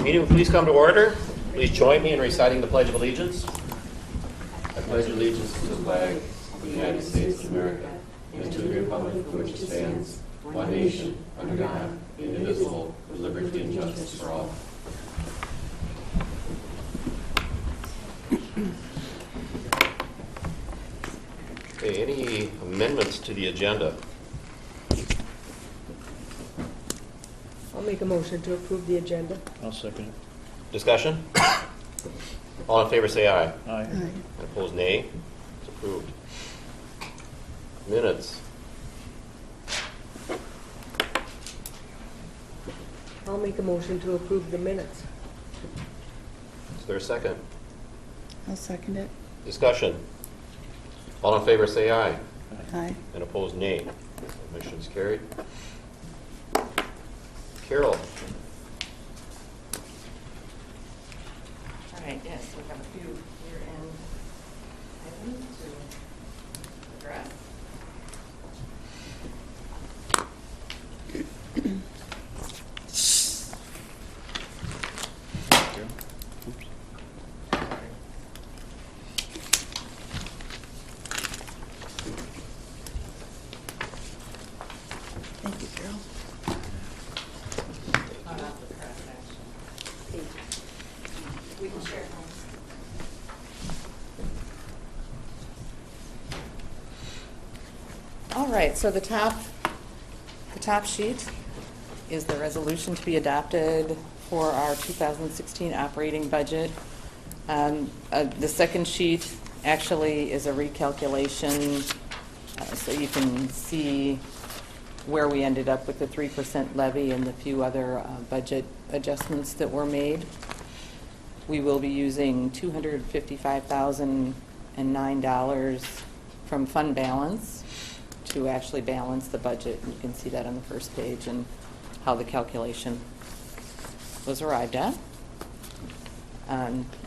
Meeting will please come to order. Please join me in reciting the Pledge of Allegiance. I pledge allegiance to the flag of the United States of America and to the republic for which it stands, one nation, under God, indivisible, with liberty and justice for all. Okay, any amendments to the agenda? I'll make a motion to approve the agenda. I'll second it. Discussion? All in favor say aye. Aye. And opposed, nay. It's approved. Minutes. I'll make a motion to approve the minutes. Is there a second? I'll second it. Discussion? All in favor say aye. Aye. And opposed, nay. Motion's carried. Carol. All right, yes, we have a few year-end items to address. Thank you, Carol. Hot off the press, actually. We can share. All right, so the top sheet is the resolution to be adopted for our 2016 operating budget. The second sheet actually is a recalculation, so you can see where we ended up with the 3% levy and the few other budget adjustments that were made. We will be using $255,009 from fund balance to actually balance the budget. You can see that on the first page and how the calculation was arrived at.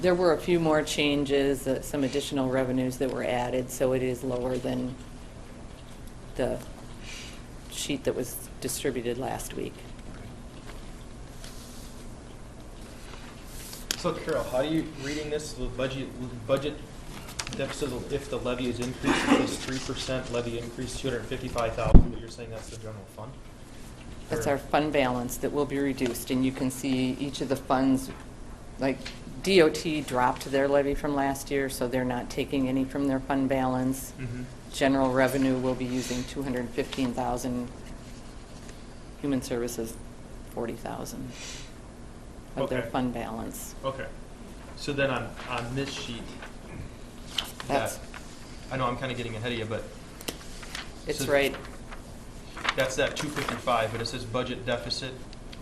There were a few more changes, some additional revenues that were added, so it is lower than the sheet that was distributed last week. So Carol, how are you reading this? The budget deficit, if the levy is increased, it says 3% levy increase, 255,000, but you're saying that's the general fund? That's Or- our fund balance that will be reduced, and you can see each of the funds, like DOT dropped their levy from last year, so they're not taking any from their fund balance. Mhm. General revenue will be using 215,000. Human Services, 40,000 of their Okay. fund balance. Okay. So then on this sheet, That's, I know I'm kind of getting ahead of you, but it's so- right, that's that 255, but it says budget deficit,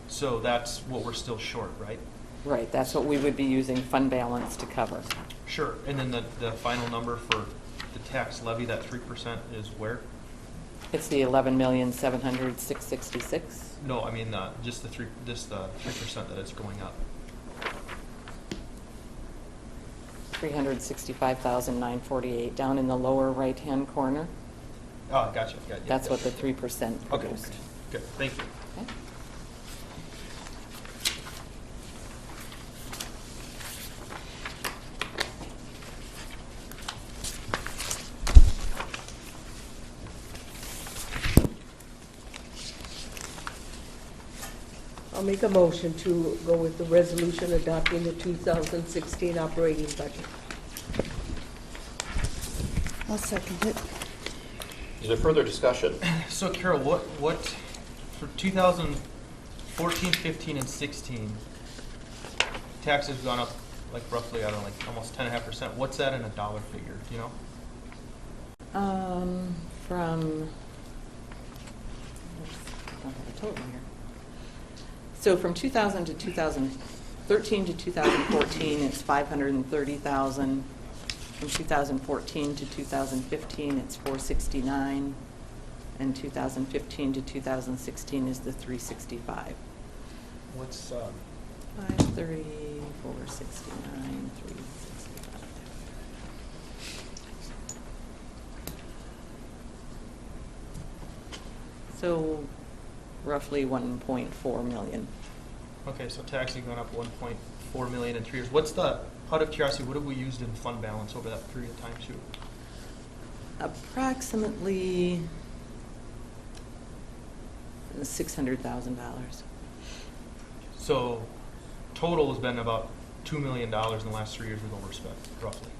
so that's what we're still short, right? right. That's what we would be using fund balance to cover. Sure. And then the final number for the tax levy, that 3% is where? It's the 11,700,666. No, I mean, just the 3% that it's going up. 365,948 down in the lower right-hand corner. Oh, gotcha. That's what the 3% Okay, produced. good, thank you. Okay. I'll make a motion to go with the resolution adopting the 2016 operating budget. I'll second it. Is there further discussion? So Carol, what, for 2014, 15, and 16, taxes gone up like roughly, I don't know, like almost 10.5%. What's that in a dollar figure, do you know? From, I don't have a total here. So from 2000 to 2013 to 2014, it's 530,000. From 2014 to 2015, it's 469. And 2015 to 2016 is the 365. What's, 530, 469, 365. So roughly 1.4 million. Okay, so taxes gone up 1.4 million in 3 years. What's the, out of curiosity, what have we used in fund balance over that period of time too? Approximately $600,000. So total has been about $2 million in the last 3 years we've overspent, roughly.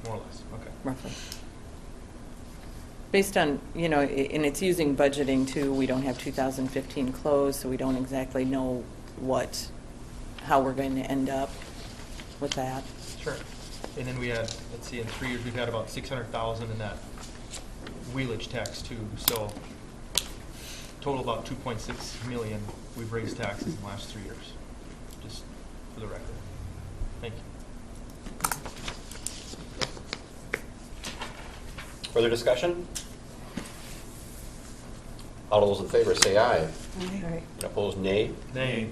More or less, okay. Roughly. Based on, and it's using budgeting too. We don't have 2015 closed, so we don't exactly know how we're going to end up with that. Sure. And then we had, let's see, in 3 years, we've had about 600,000 in that wheelage tax too. So total about 2.6 million we've raised taxes in the last 3 years, just for the record. Thank you. Further discussion? All those in favor say aye. Aye. Right. And opposed, nay. Nay.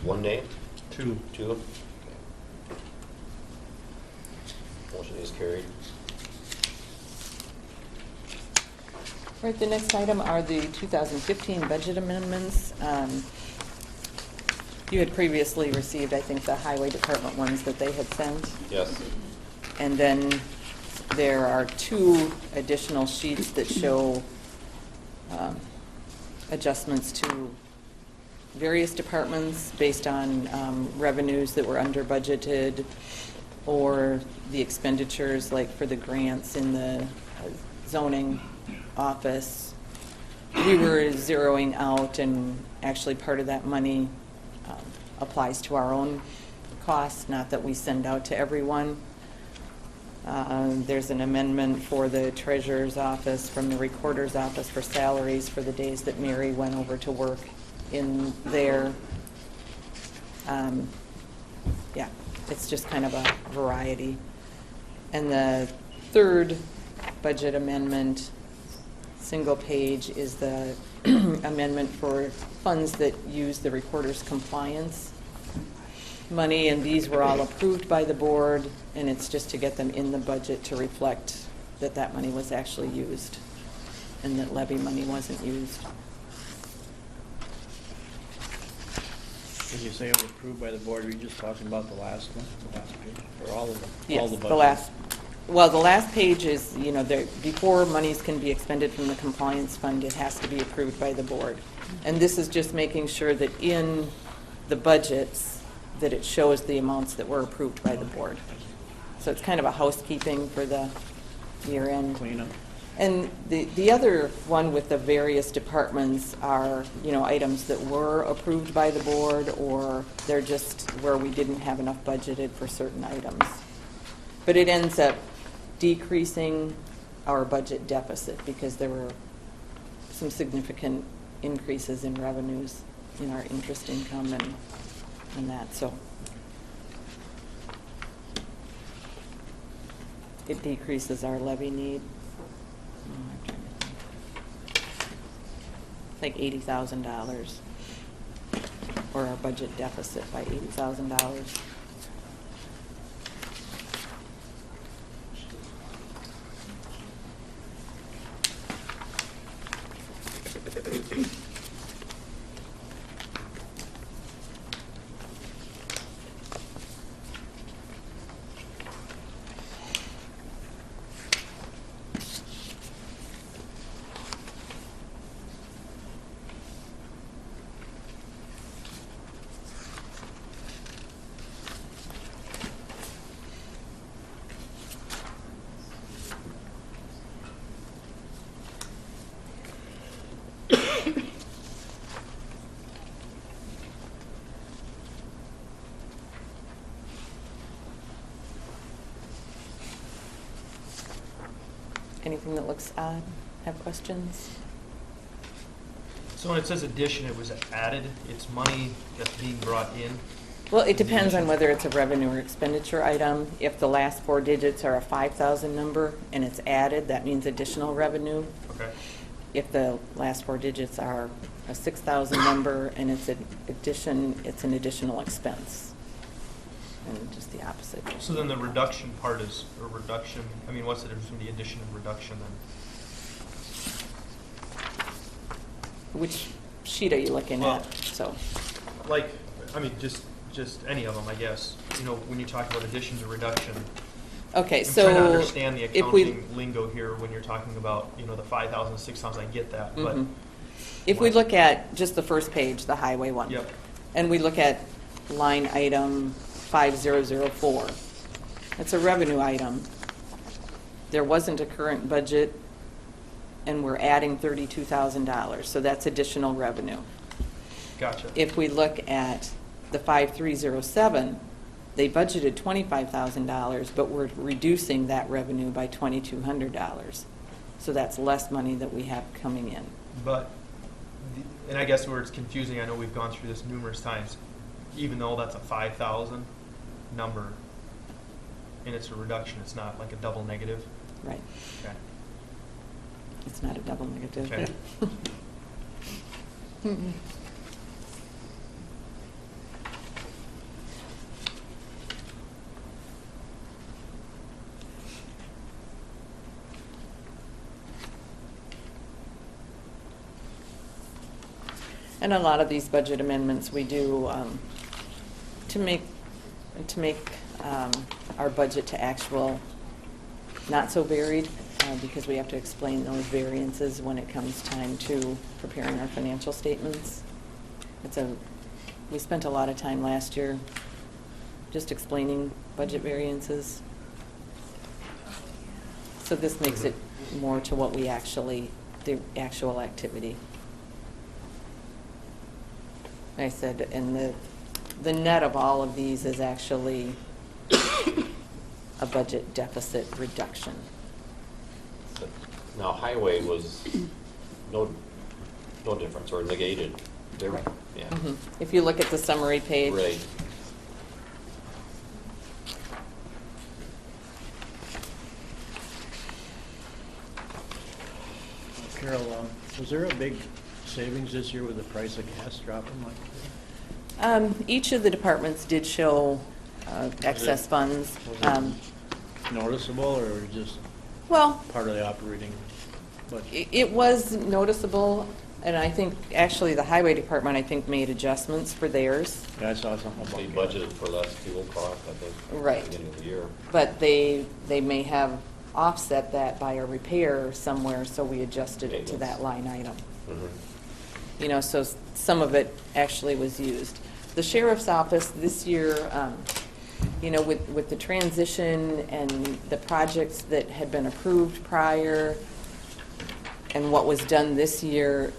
One nay. Two. Two. Okay. Motion is carried. All right, the next item are the 2015 budget amendments. You had previously received, I think, the highway department ones that they had sent. Yes. And then there are 2 additional sheets that show adjustments to various departments based on revenues that were under budgeted, or the expenditures, like for the grants in the zoning office. We were zeroing out, and actually part of that money applies to our own costs, not that we send out to everyone. There's an amendment for the treasurer's office from the recorder's office for salaries for the days that Mary went over to work in there. Yeah, it's just kind of a variety. And the third budget amendment, single page, is the amendment for funds that use the recorder's compliance money, and these were all approved by the board, and it's just to get them in the budget to reflect that that money was actually used and that levy money wasn't used. When you say it was approved by the board, are you just talking about the last one, the last page, or all of them? Yes, All the the last page is, before monies can be expended from the compliance fund, it has to be approved by the board. And this is just making sure that in the budgets, that it shows the amounts that were approved by the board. So it's kind of a housekeeping for the year end. Cleanup. And the other one with the various departments are, items that were approved by the board, or they're just where we didn't have enough budgeted for certain items. But it ends up decreasing our budget deficit because there were some significant increases in revenues in our interest income and that. So it decreases our levy need. Like $80,000, or our budget deficit by $80,000. Anything that looks odd? Have questions? So when it says addition, it was added, it's money that's being brought in? Well, it depends on whether it's a revenue or expenditure item. If the last 4 digits are a 5,000 number and it's added, that means additional revenue. Okay. If the last 4 digits are a 6,000 number and it's an addition, it's an additional expense. And just the opposite. So then the reduction part is a reduction, what's the difference between the addition and reduction then? Which sheet are you looking Well, at? So, Like, I mean, just any of them, I guess. You know, when you talk about addition to reduction. okay, I'm so trying to understand the if we, accounting lingo here when you're talking about, you know, the 5,000, 6,000, I get that, but. Mhm. If we look at just the first page, the highway one. Yep. And we look at line item 5004. It's a revenue item. There wasn't a current budget, and we're adding $32,000, so that's additional revenue. Gotcha. If we look at the 5307, they budgeted $25,000, but we're reducing that revenue by $2,200. So that's less money that we have coming in. But, and I guess where it's confusing, I know we've gone through this numerous times, even though that's a 5,000 number, and it's a reduction, it's not like a double negative. Right. Okay. It's not a double negative. Okay. Mm-mm. And a lot of these budget amendments we do to make our budget to actual not so varied, because we have to explain those variances when it comes time to preparing our financial statements. We spent a lot of time last year just explaining budget variances. So this makes it more to what we actually, the actual activity. I said, and the net of all of these is actually a budget deficit reduction. Now, highway was no difference or negated. There- Right. Yeah. Mhm. If you look at the summary page. Right. Carol, was there a big savings this year with the price of gas dropping like that? Each of the departments did show excess funds. Was it noticeable or just Well, part of the operating budget? it was noticeable, and I think, actually, the highway department, I think, made adjustments for theirs. Yeah, I saw something about They gas. budgeted for less fuel cost, I think. Right. At the beginning of the year. But they may have offset that by a repair somewhere, so we adjusted it to that line item. Mhm. You know, so some of it actually was used. The sheriff's office this year, you know, with the transition and the projects that had been approved prior and what was done this year,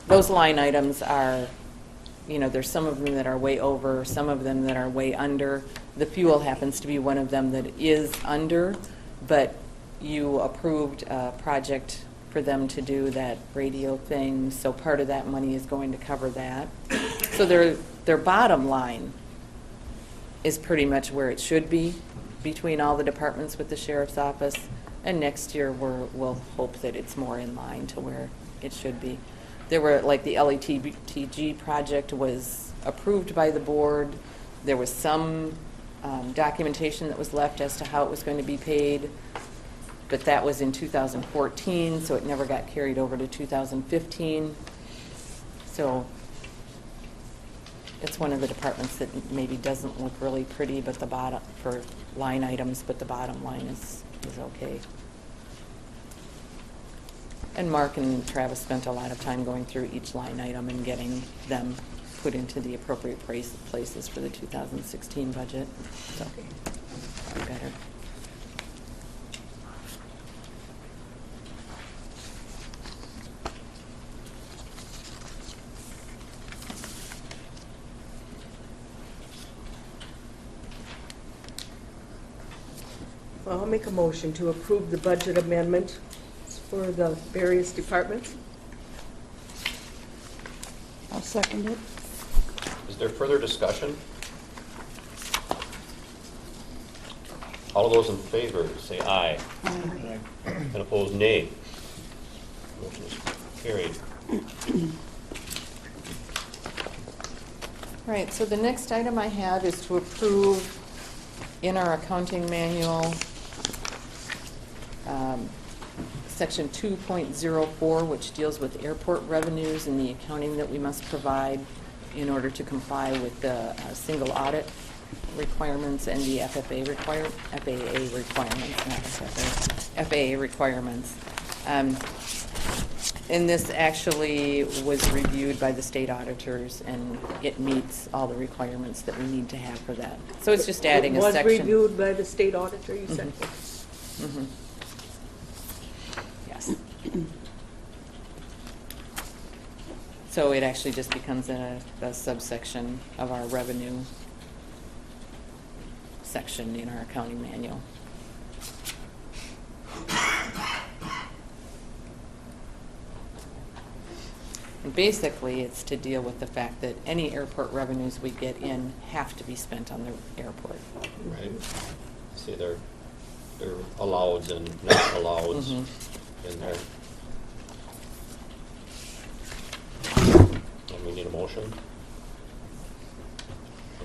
those line items are, you know, there's some of them that are way over, some of them that are way under. The fuel happens to be one of them that is under, but you approved a project for them to do that radio thing, so part of that money is going to cover that. So their bottom line is pretty much where it should be between all the departments with the sheriff's office. And next year, we'll hope that it's more in line to where it should be. There were, like, the LETG project was approved by the board. There was some documentation that was left as to how it was going to be paid, but that was in 2014, so it never got carried over to 2015. So it's one of the departments that maybe doesn't look really pretty, but the bottom, for line items, but the bottom line is okay. And Mark and Travis spent a lot of time going through each line item and getting them put into the appropriate places for the 2016 budget, so better. Well, I'll make a motion to approve the budget amendment for the various departments. I'll second it. Is there further discussion? All of those in favor, say aye. Aye. And opposed, nay. Motion is carried. Right, so the next item I have is to approve in our accounting manual Section 2.04, which deals with airport revenues and the accounting that we must provide in order to comply with the single audit requirements and the FAA requirements, not FFA, FAA requirements. And this actually was reviewed by the state auditors, and it meets all the requirements that we need to have for that. So it's just adding a section. It was reviewed by the state auditor, you said? Mhm. Yes. So it actually just becomes a subsection of our revenue section in our accounting manual. And basically, it's to deal with the fact that any airport revenues we get in have to be spent on the airport. Right. See, they're alloweds and not alloweds Mhm. in there. And we need a motion.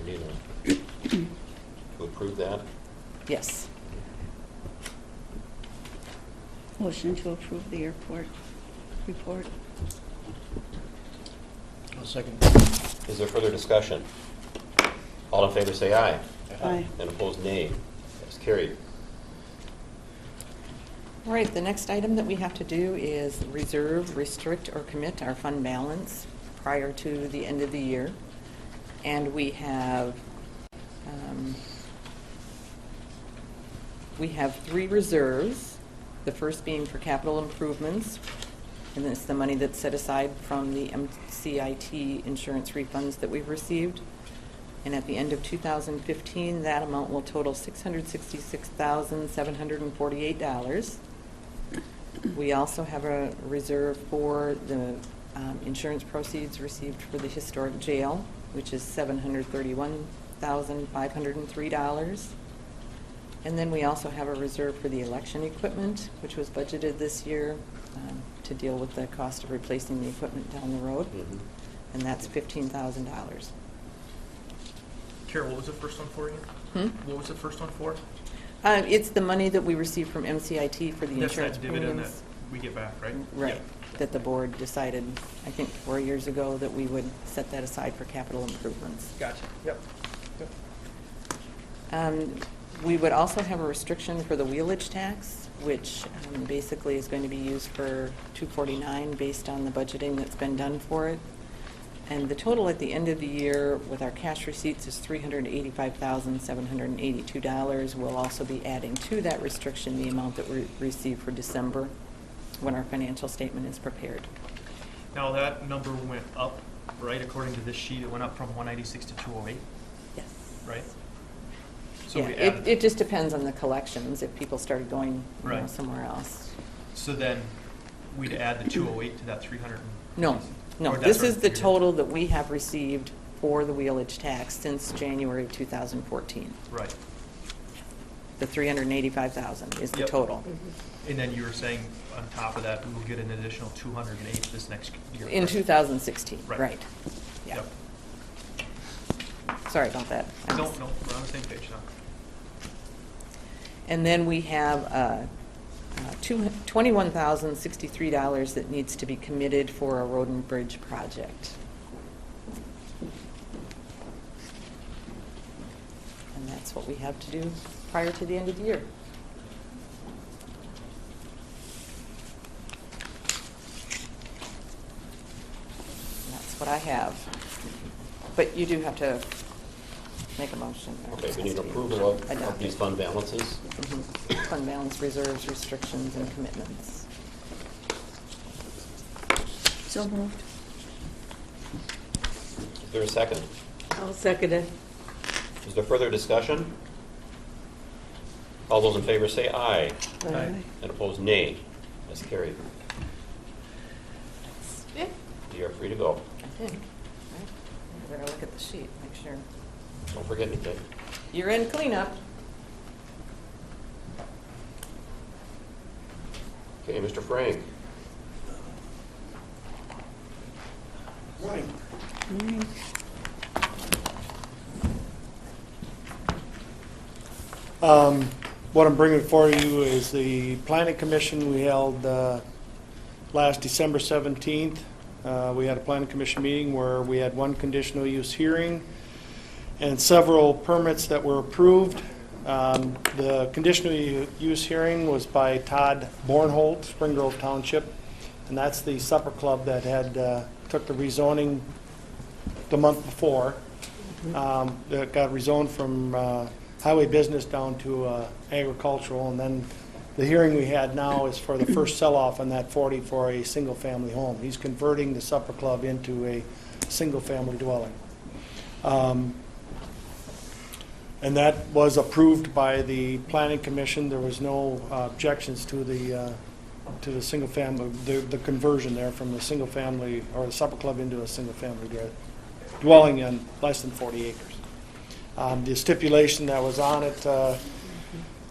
We need to approve that. Yes. Motion to approve the airport report. I'll second. Is there further discussion? All in favor say aye. Aye. And opposed, nay. That's carried. All right, the next item that we have to do is reserve, restrict, or commit our fund balance prior to the end of the year. And we have 3 reserves, the first being for capital improvements, and it's the money that's set aside from the MCIT insurance refunds that we've received. And at the end of 2015, that amount will total $666,748. We also have a reserve for the insurance proceeds received for the historic jail, which is $731,503. And then we also have a reserve for the election equipment, which was budgeted this year to deal with the cost of replacing the equipment down the road, Mhm. and that's $15,000. Carol, what was the first one for you? What was the first one for? It's the money that we received from MCIT for the That's insurance that dividend that premiums. we get back, right? Right, Yep. that the board decided, I think 4 years ago, that we would set that aside for capital improvements. Gotcha. Yep. We would also have a restriction for the wheelage tax, which basically is going to be used for 249 based on the budgeting that's been done for it. And the total at the end of the year with our cash receipts is $385,782. We'll also be adding to that restriction the amount that we receive for December when our financial statement is prepared. Now, that number went up, right, according to this sheet, it went up from 196 to 208, Yes. right? So Yeah, we added, it just depends on the collections, if people started going Right. somewhere else. so then we'd add the 208 to that 300. No, Or that's this what is the you did. total that we have received for the wheelage tax since January of 2014. Right. The 385,000 is the Yep. total. And then you were saying on top of that, we will get an additional 208 this next year. In correct? 2016, Right. right. Yeah. Yep. Sorry about that. No, we're on the same page now. And then we have $21,063 that needs to be committed for a road and bridge project. And that's what we have to do prior to the end of the year. And that's what I have. But you do have to make a motion. Okay, we need approval of Adopt these it. fund balances. Mhm. Fund balance, reserves, restrictions, and commitments. So moved. Is there a second? I'll second it. Is there further discussion? All those in favor say aye. Aye. And opposed, nay. That's carried. Yeah. You are free to go. I think. Right? I better look at the sheet, make sure. Don't forget anything. Year-end cleanup. Okay, Mr. Frank. Morning. What I'm bringing for you is the Planning Commission we held last December 17th. We had a Planning Commission meeting where we had one conditional use hearing and several permits that were approved. The conditional use hearing was by Todd Bornholt, Spring Grove Township, and that's the supper club that had took the rezoning the month before. That got rezoned from highway business down to agricultural, and then the hearing we had now is for the first sell-off on that 40 for a single-family home. He's converting the supper club into a single-family dwelling. And that was approved by the Planning Commission. There was no objections to the single family, the conversion there from the single family or the supper club into a single family dwelling in less than 40 acres. The stipulation that was on it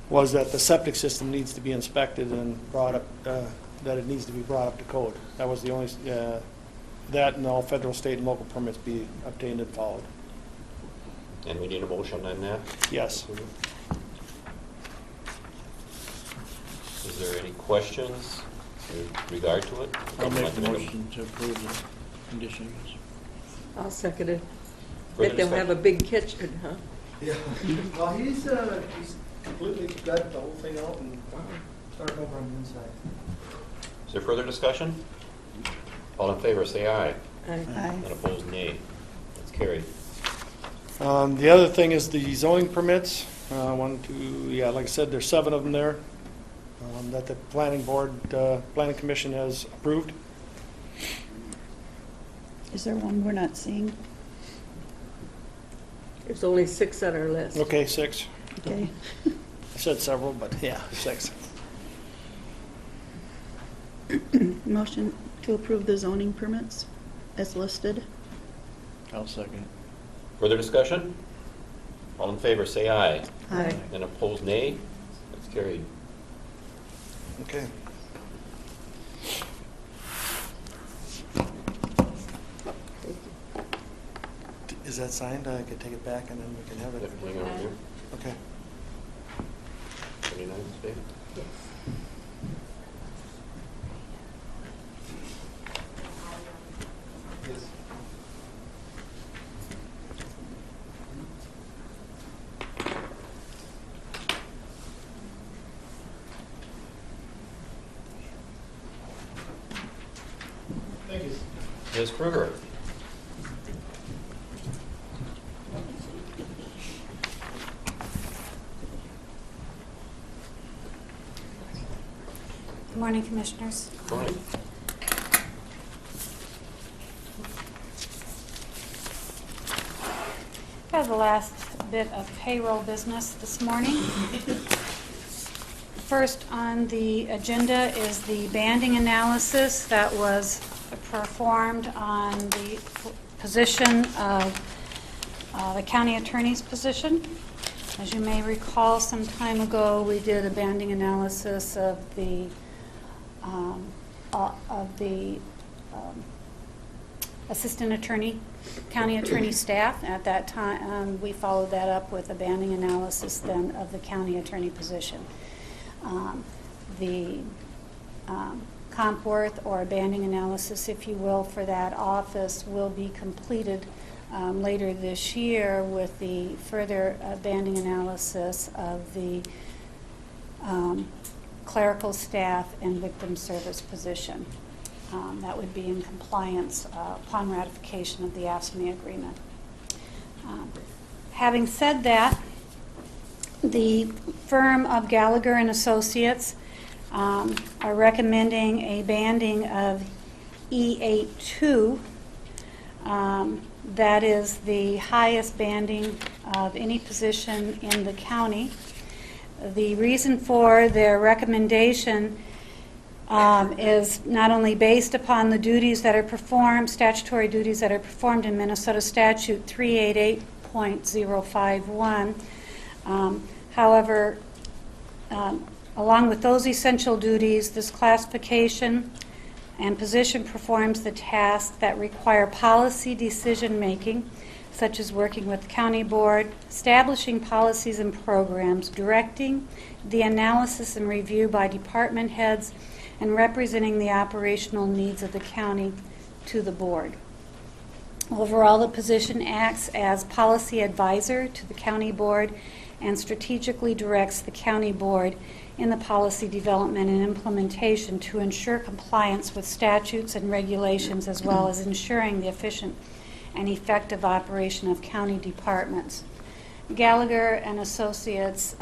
was that the septic system needs to be inspected and brought up, that it needs to be brought up to code. That was the only, that and all federal, state, and local permits be obtained and followed. And we need a motion on that? Yes. Is there any questions in regard to it? I'll make Like the to motion to approve the conditional use. I'll second it. Further Bet they'll have a big kitchen, huh? Yeah. Well, he's completely gutted the whole thing out and started over on the inside. Is there further discussion? All in favor, say aye. Aye. And opposed, nay. That's carried. The other thing is the zoning permits. Like I said, there's 7 of them there that the planning board, planning commission has approved. Is there one we're not seeing? There's only 6 on our list. Okay, 6. Okay. I said several, but yeah, 6. Motion to approve the zoning permits as listed. I'll second. Further discussion? All in favor, say aye. Aye. And opposed, nay. That's carried. Okay. Is that signed? I could take it back and then we can have it. Hang on here. Okay. 29, Dave? Yes. Thank you. Ms. Kruger? Good morning, Commissioners. Go ahead. I have the last bit of payroll business this morning. First on the agenda is the banding analysis that was performed on the position of the county attorney's position. As you may recall, some time ago, we did a banding analysis of the assistant attorney, county attorney staff. At that time, we followed that up with a banding analysis then of the county attorney position. The comp worth or banding analysis, if you will, for that office will be completed later this year with the further banding analysis of the clerical staff and victim service position. That would be in compliance upon ratification of the AFSCME agreement. Having said that, the firm of Gallagher and Associates are recommending a banding of E82. That is the highest banding of any position in the county. The reason for their recommendation is not only based upon the duties that are performed, statutory duties that are performed in Minnesota Statute 388.051. However, along with those essential duties, this classification and position performs the tasks that require policy decision making, such as working with the county board, establishing policies and programs, directing the analysis and review by department heads, and representing the operational needs of the county to the board. Overall, the position acts as policy advisor to the county board and strategically directs the county board in the policy development and implementation to ensure compliance with statutes and regulations, as well as ensuring the efficient and effective operation of county departments. Gallagher and Associates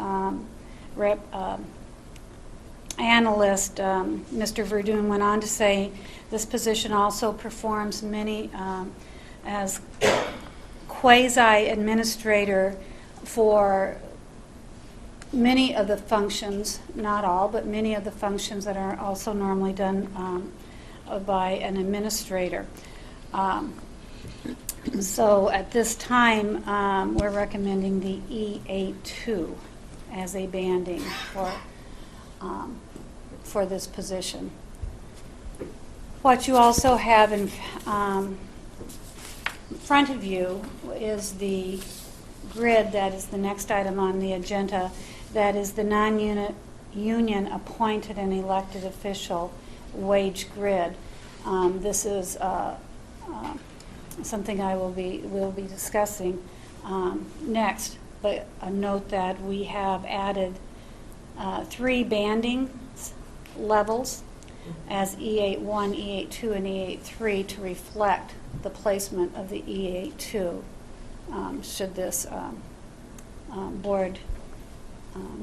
analyst Mr. Verdun went on to say this position also performs many as quasi-administrator for many of the functions, not all, but many of the functions that are also normally done by an administrator. So at this time, we're recommending the E82 as a banding for this position. What you also have in front of you is the grid that is the next item on the agenda. That is the non-union appointed and elected official wage grid. This is something I will be discussing next. But a note that we have added 3 banding levels as E81, E82, and E83 to reflect the placement of the E82 should this board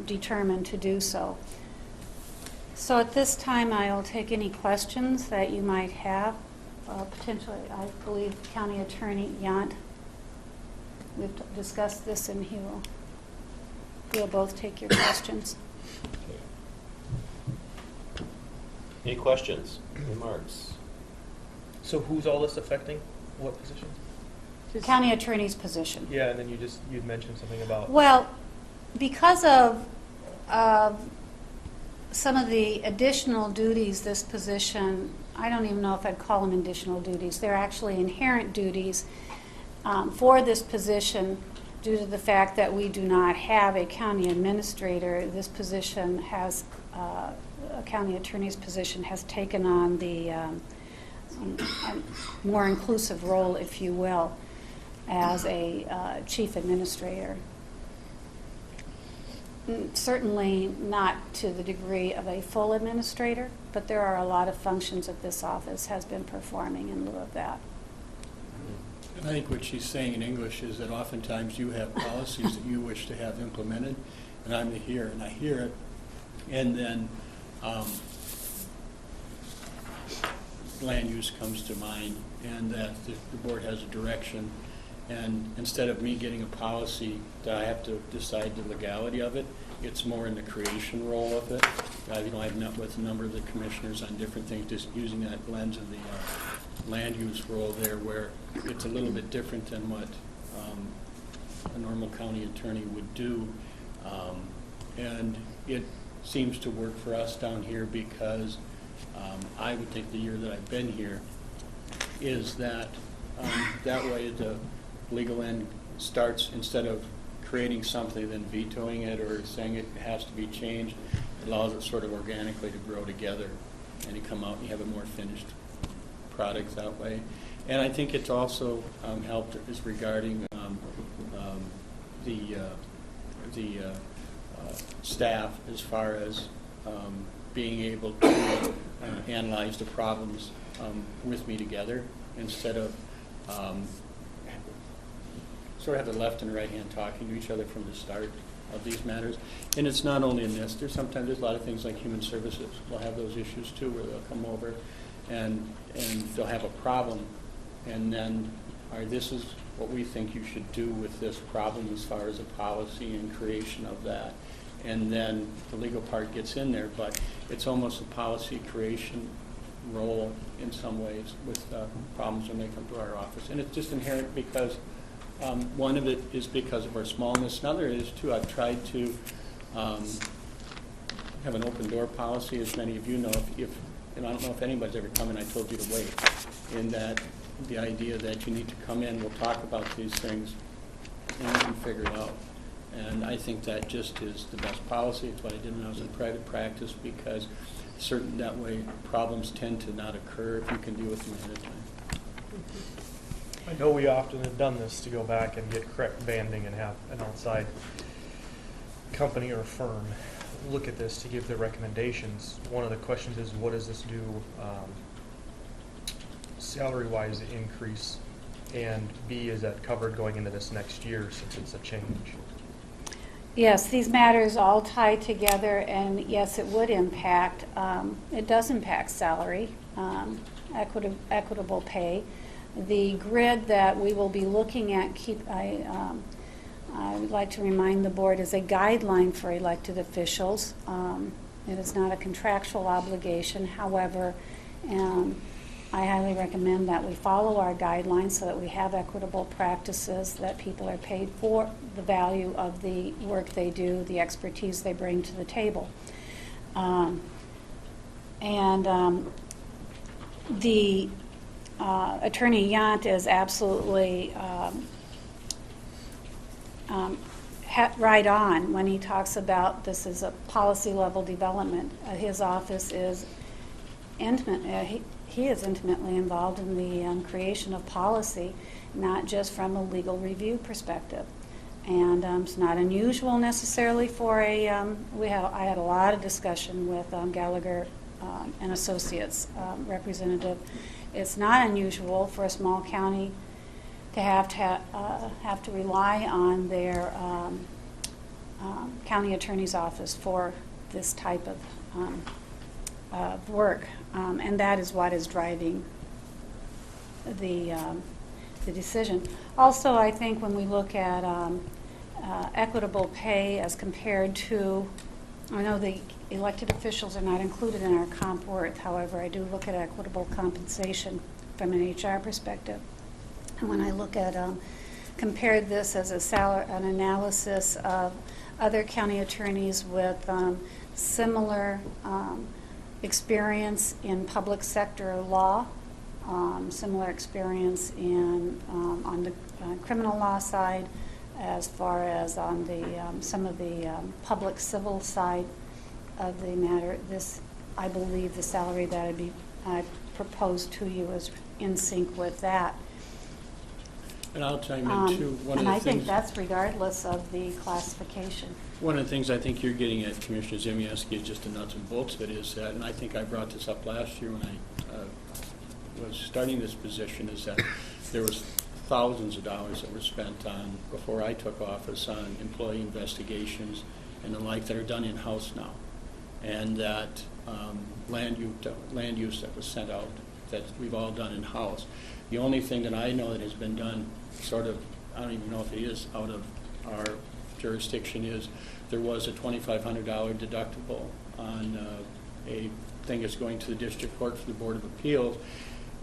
determine to do so. So at this time, I will take any questions that you might have. Potentially, I believe County Attorney Yant, we've discussed this, and he'll both take your questions. Any questions, remarks? So who's all this affecting? What position? County Attorney's position. Yeah, and then you'd mentioned something about. Well, because of some of the additional duties this position, I don't even know if I'd call them additional duties. They're actually inherent duties for this position due to the fact that we do not have a county administrator. This position has, a county attorney's position has taken on the more inclusive role, if you will, as a chief administrator. Certainly not to the degree of a full administrator, but there are a lot of functions that this office has been performing in lieu of that. I think what she's saying in English is that oftentimes you have policies that you wish to have implemented, and I'm here and I hear it, and then land use comes to mind, and that the board has a direction, and instead of me getting a policy that I have to decide the legality of it, it's more in the creation role of it. I've met with a number of the commissioners on different things, just using that lens of the land use role there, where it's a little bit different than what a normal county attorney would do. And it seems to work for us down here because I would think the year that I've been here is that that way the legal end starts, instead of creating something then vetoing it or saying it has to be changed, it allows it sort of organically to grow together, and you come out and you have a more finished product that way. And I think it's also helped is regarding the staff as far as being able to analyze the problems with me together, instead of sort of have the left and right hand talking to each other from the start of these matters. And it's not only in this. There's a lot of things like human services. We'll have those issues too, where they'll come over and they'll have a problem, and then, all right, this is what we think you should do with this problem as far as a policy and creation of that. And then the legal part gets in there, but it's almost a policy creation role in some ways with problems when they come to our office. And it's just inherent because one of it is because of our smallness. Another is, too, I've tried to have an open door policy, as many of you know. And I don't know if anybody's ever come and I told you to wait, in that the idea that you need to come in, we'll talk about these things, and we can figure it out. And I think that just is the best policy. It's what I did when I was in private practice, because certain, that way problems tend to not occur if you can deal with them ahead of time. I know we often have done this to go back and get correct banding and have an outside company or firm look at this to give their recommendations. One of the questions is, what does this do salary-wise increase? And B, is that covered going into this next year since it's a change? Yes, these matters all tie together, and yes, it would impact, it does impact salary, equitable pay. The grid that we will be looking at, I would like to remind the board, is a guideline for elected officials. It is not a contractual obligation. However, I highly recommend that we follow our guidelines so that we have equitable practices, that people are paid for the value of the work they do, the expertise they bring to the table. The Attorney Yount is absolutely right on when he talks about this is a policy level development. His office is intimate. He is intimately involved in the creation of policy, not just from a legal review perspective. And it's not unusual necessarily for a, I had a lot of discussion with Gallagher and Associates representative. It's not unusual for a small county to have to rely on their county attorney's office for this type of work, and that is what is driving the decision. Also, I think when we look at equitable pay as compared to, I know the elected officials are not included in our comp worth. However, I do look at equitable compensation from an HR perspective. And when I look at compared this as an analysis of other county attorneys with similar experience in public sector law, similar experience in on the criminal law side, as far as on the some of the public civil side of the matter. This, I believe, the salary that I proposed to you is in sync with that. And I'll chime in too. One of And the I think things, that's regardless of the classification. one of the things I think you're getting at, Commissioner Zimieski, is just the nuts and bolts of it, is that, and I think I brought this up last year when I was starting this position, is that there was thousands of dollars that were spent on, before I took office, on employee investigations and the like that are done in-house now. And that land use that was sent out, that we've all done in-house. The only thing that I know that has been done sort of, I don't even know if it is out of our jurisdiction, is there was a $2,500 deductible on a thing that's going to the district court for the Board of Appeals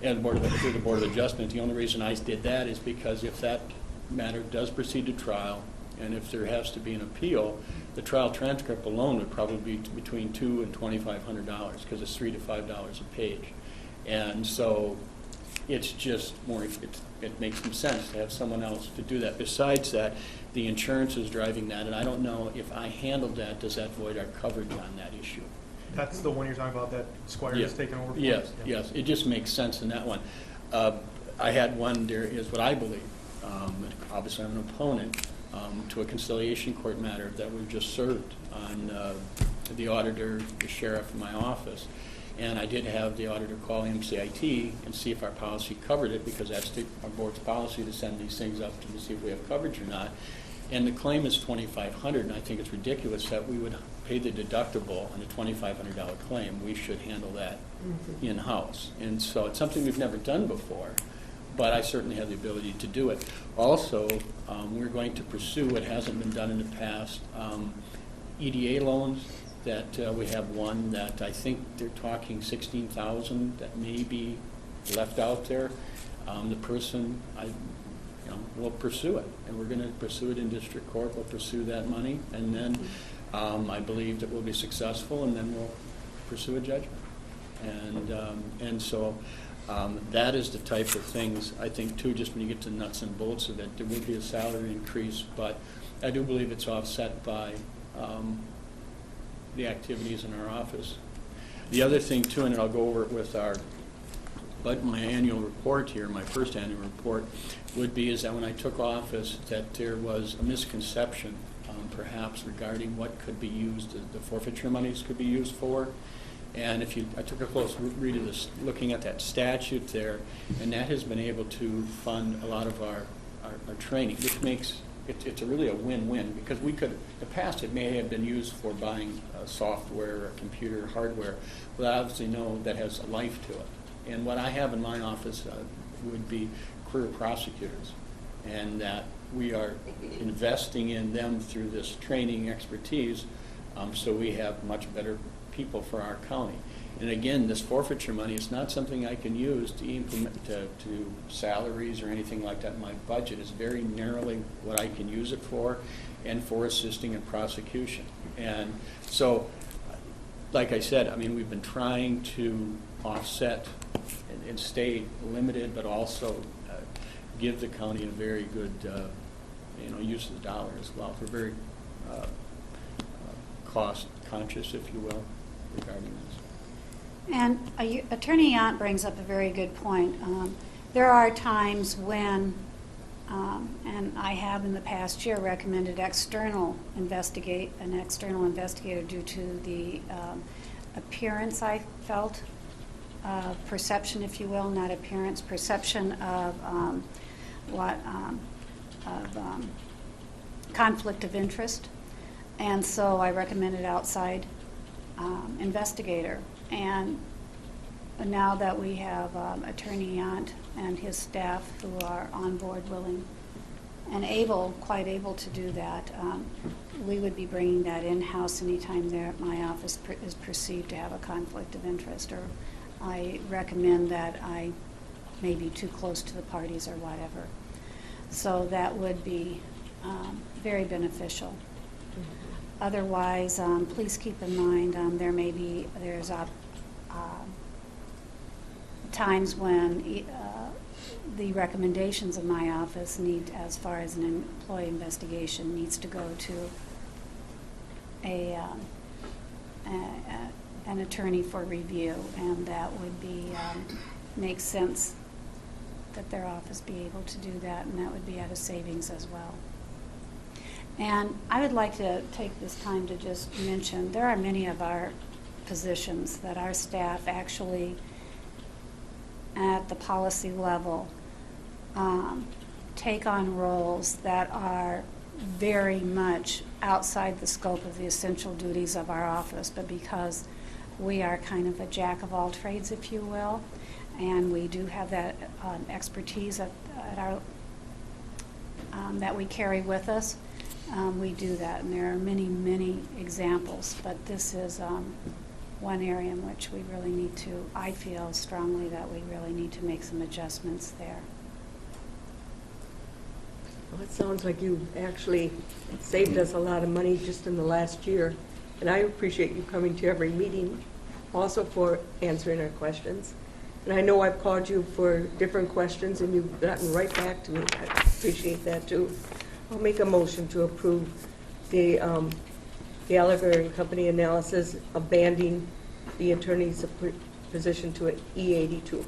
and through the Board of Adjustment. The only reason I did that is because if that matter does proceed to trial, and if there has to be an appeal, the trial transcript alone would probably be between $200 and $2,500, because it's $3 to $5 a page. And so it's just more, it makes some sense to have someone else to do that. Besides that, the insurance is driving that, and I don't know if I handled that, does that void our coverage on that issue? That's the one you're talking about that Squire Yes. has taken over? Yes, yes, it just makes sense in that one. I had one, there is what I believe, obviously I'm an opponent, to a conciliation court matter that we've just served on the auditor, the sheriff in my office. And I did have the auditor call MCIT and see if our policy covered it, because that's our board's policy to send these things up to see if we have coverage or not. And the claim is $2,500, and I think it's ridiculous that we would pay the deductible on a $2,500 claim. We should handle that in-house. And so it's something we've never done before, but I certainly have the ability to do it. Also, we're going to pursue what hasn't been done in the past, EDA loans. That we have one that I think they're talking $16,000 that may be left out there. The person, will pursue it, and we're going to pursue it in district court. We'll pursue that money, and then I believe that we'll be successful, and then we'll pursue a judgment. And so That is the type of things, I think, too, just when you get to nuts and bolts of it, there will be a salary increase, but I do believe it's offset by the activities in our office. The other thing, too, and I'll go over it with my annual report here, my first annual report, would be is that when I took office, that there was a misconception, perhaps, regarding what could be used, the forfeiture monies could be used for. And I took a close read of this, looking at that statute there, and that has been able to fund a lot of our training, which makes it's really a win-win, because we could, in the past, it may have been used for buying software or computer hardware, but I obviously know that has a life to it. And what I have in my office would be career prosecutors, and that we are investing in them through this training expertise, so we have much better people for our county. And again, this forfeiture money is not something I can use to implement to salaries or anything like that in my budget. It's very narrowly what I can use it for, and for assisting in prosecution. And so, like I said, I mean, we've been trying to offset and stay limited, but also give the county a very good use of the dollar as well. We're very cost conscious, if you will, regarding this. And Attorney Yant brings up a very good point. There are times when, and I have in the past year recommended an external investigator due to the appearance I felt, perception, if you will, not appearance, perception of conflict of interest. And so I recommended outside investigator. And now that we have Attorney Yant and his staff who are on board, willing and quite able to do that, we would be bringing that in-house anytime my office is perceived to have a conflict of interest, or I recommend that I may be too close to the parties or whatever. So that would be very beneficial. Otherwise, please keep in mind there's times when the recommendations of my office as far as an employee investigation, needs to go to an attorney for review, and that would make sense that their office be able to do that, and that would be at a savings as well. And I would like to take this time to just mention there are many of our positions that our staff actually at the policy level take on roles that are very much outside the scope of the essential duties of our office, but because we are kind of a jack of all trades, if you will, and we do have that expertise at our that we carry with us. We do that, and there are many, many examples, but this is one area in which we really need to, I feel strongly that we really need to make some adjustments there. Well, it sounds like you actually saved us a lot of money just in the last year, and I appreciate you coming to every meeting, also for answering our questions. And I know I've called you for different questions, and you've gotten right back to me. I appreciate that, too. I'll make a motion to approve the Gallagher and Company analysis of banding the attorney's position to an E82.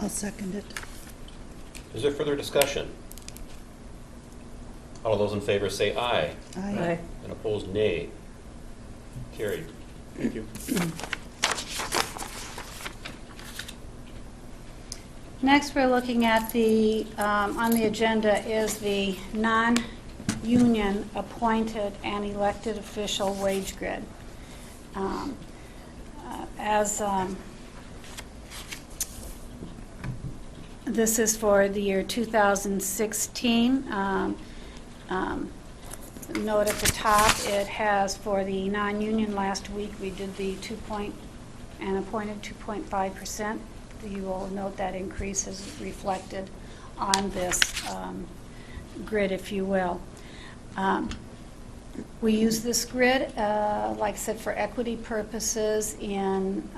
I'll second it. Is there further discussion? All those in favor say aye. Aye. And opposed, nay. Carried. Thank you. Next, we're looking at on the agenda is the non-union appointed and elected official wage grid. This is for the year 2016. Note at the top, it has for the non-union last week, we did the appointed 2.5%. You will note that increase is reflected on this grid, if you will. We use this grid, like I said, for equity purposes in,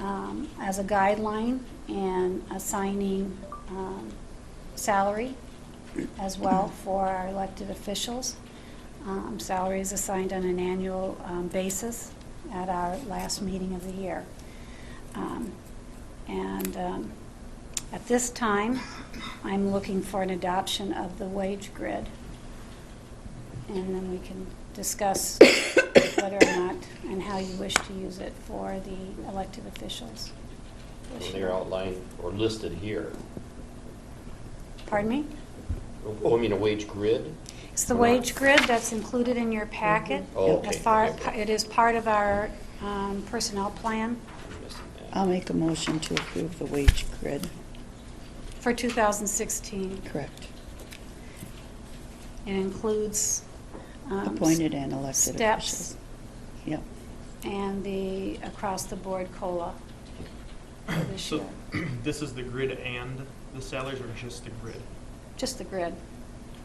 as a guideline in assigning salary as well for our elected officials. Salary is assigned on an annual basis at our last meeting of the year. At this time, I'm looking for an adoption of the wage grid. And then we can discuss whether or not and how you wish to use it for the elected officials. So they're outlined or listed here. Pardon me? Oh, I mean a wage grid? It's the wage grid that's included in your packet. Oh, okay. As far, Okay. it is part of our personnel plan I'll make a motion to approve the wage grid. for 2016. Correct. It includes Appointed and elected steps officials. Yep. and the across-the-board COLA for this So year. this is the grid and the salaries, or just the grid? Just the grid.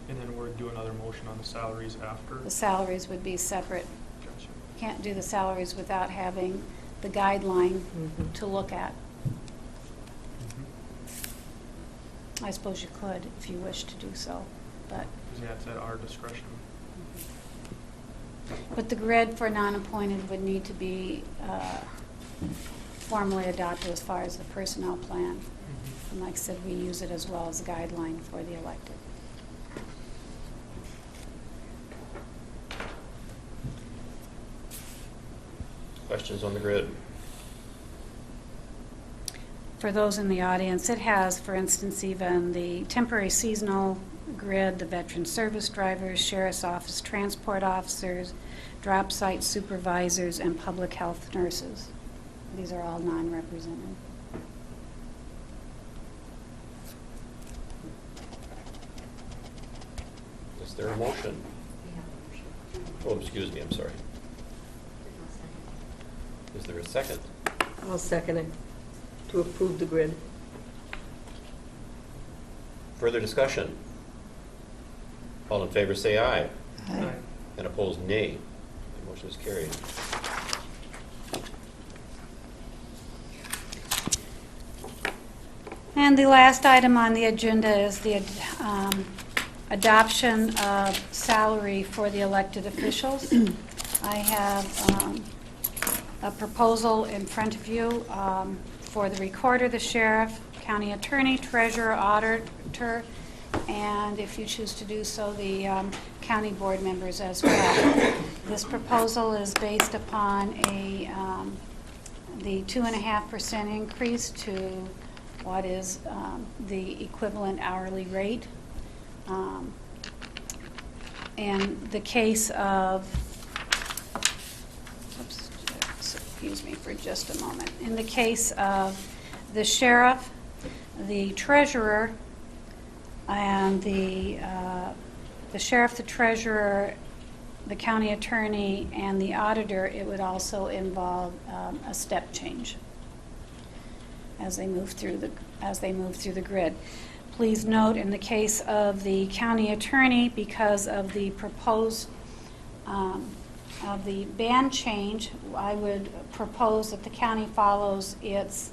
And then we're doing another motion on the salaries after? The salaries would be separate. Gotcha. Can't do the salaries without having the guideline Mhm. to look at. Mhm. I suppose you could if you wish to do so, but Yeah, it's at our discretion. the grid for non-appointed would need to be formally adopted as far as the personnel plan. Mhm. And like I said, we use it as well as a guideline for the elected. Questions on the grid? For those in the audience, it has, for instance, even the temporary seasonal grid, the veteran service drivers, sheriff's office transport officers, drop site supervisors, and public health nurses. These are all non-represented. Is there a motion? Oh, excuse me, I'm sorry. Is there a second? I'll second it, to approve the grid. Further discussion? All in favor say aye. Aye. And opposed, nay. The motion is carried. And the last item on the agenda is the adoption of salary for the elected officials. I have a proposal in front of you for the recorder, the sheriff, county attorney, treasurer, auditor, and if you choose to do so, the county board members as well. This proposal is based upon the 2.5% increase to what is the equivalent hourly rate. In the case of, oops, excuse me for just a moment. In the case of the sheriff, the treasurer, and the sheriff, the treasurer, the county attorney, and the auditor, it would also involve a step change as they move through the grid. Please note, in the case of the county attorney, because of the proposed of the band change, I would propose that the county follows its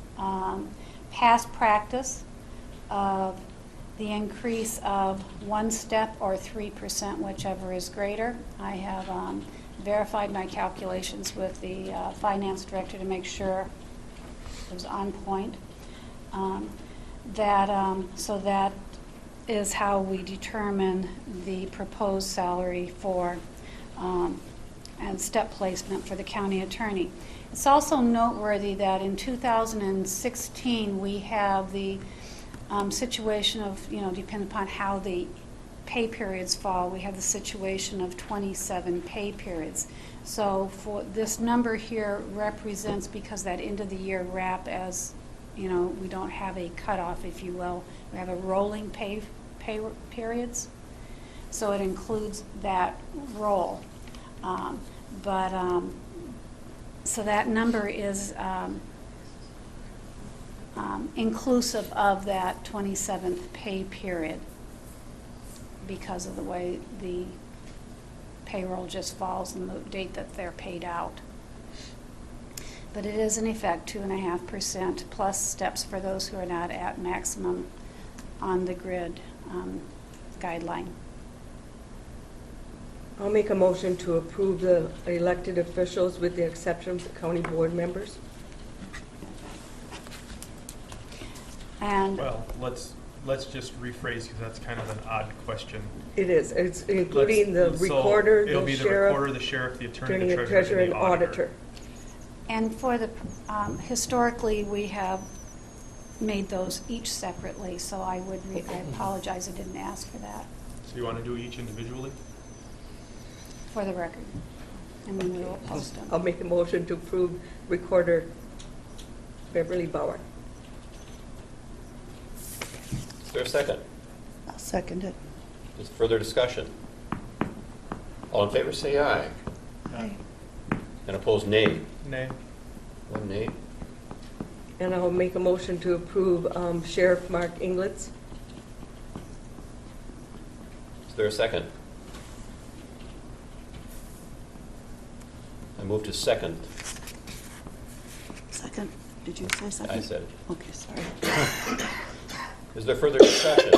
past practice of the increase of 1 step or 3%, whichever is greater. I have verified my calculations with the finance director to make sure it was on point. So that is how we determine the proposed salary for and step placement for the county attorney. It's also noteworthy that in 2016 we have the situation of, depending upon how the pay periods fall, we have the situation of 27 pay periods. So for this number here represents, because that end of the year wrap, as we don't have a cutoff, if you will. We have a rolling pay periods. So it includes that roll. So that number is inclusive of that 27th pay period because of the way the payroll just falls on the date that they're paid out. But it is in effect 2.5% plus steps for those who are not at maximum on the grid guideline. I'll make a motion to approve the elected officials with the exception of the county board members. And Well, let's just rephrase, because that's kind of an odd question. It is, it's including the Let's- recorder, It'll the be the recorder, sheriff, the sheriff, the attorney, attorney, the treasurer, and the auditor. And for the, historically, we have made those each separately, so I apologize, I didn't ask for that, So you want to do each individually? for the record. And then we will post I'll them. make a motion to approve recorder Beverly Bauer. Is there a second? I'll second it. Is further discussion? All in favor, say aye. Aye. And opposed, nay. Nay. One nay. And I'll make a motion to approve Sheriff Mark Inglitz. Is there a second? I move to second. Second. Did you say second? I said it. Okay, sorry. Is there further discussion?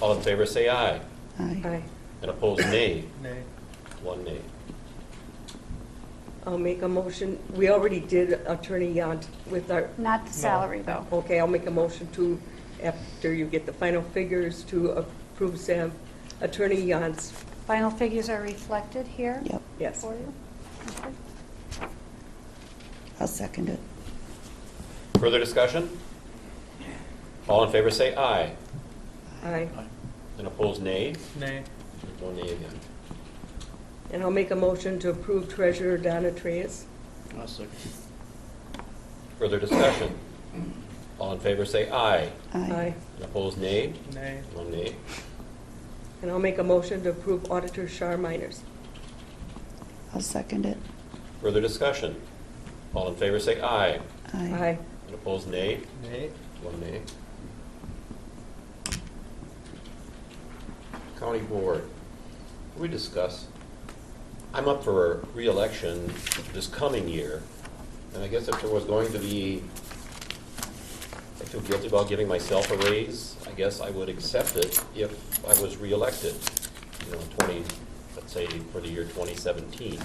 All in favor, say aye. Aye. Aye. And opposed, nay. Nay. One nay. I'll make a motion, we already did Attorney Yant with our, Not the salary, though. okay, I'll make a motion to, after you get the final figures, to approve Sam, Attorney Yant's, Final figures are reflected here Yep, yes. for you? Okay. I'll second it. Further discussion? All in favor, say aye. Aye. And opposed, nay. Nay. No nay again. And I'll make a motion to approve Treasurer Donna Treyes. I'll second. Further discussion? All in favor, say aye. Aye. And opposed, nay. Nay. One nay. And I'll make a motion to approve Auditor Shar Miners. I'll second it. Further discussion? All in favor, say aye. Aye. And opposed, nay. Nay. One nay. County Board, what we discuss? I'm up for re-election this coming year, and I guess if there was going to be, I feel guilty about giving myself a raise, I guess I would accept it if I was re-elected, let's say for the year 2017.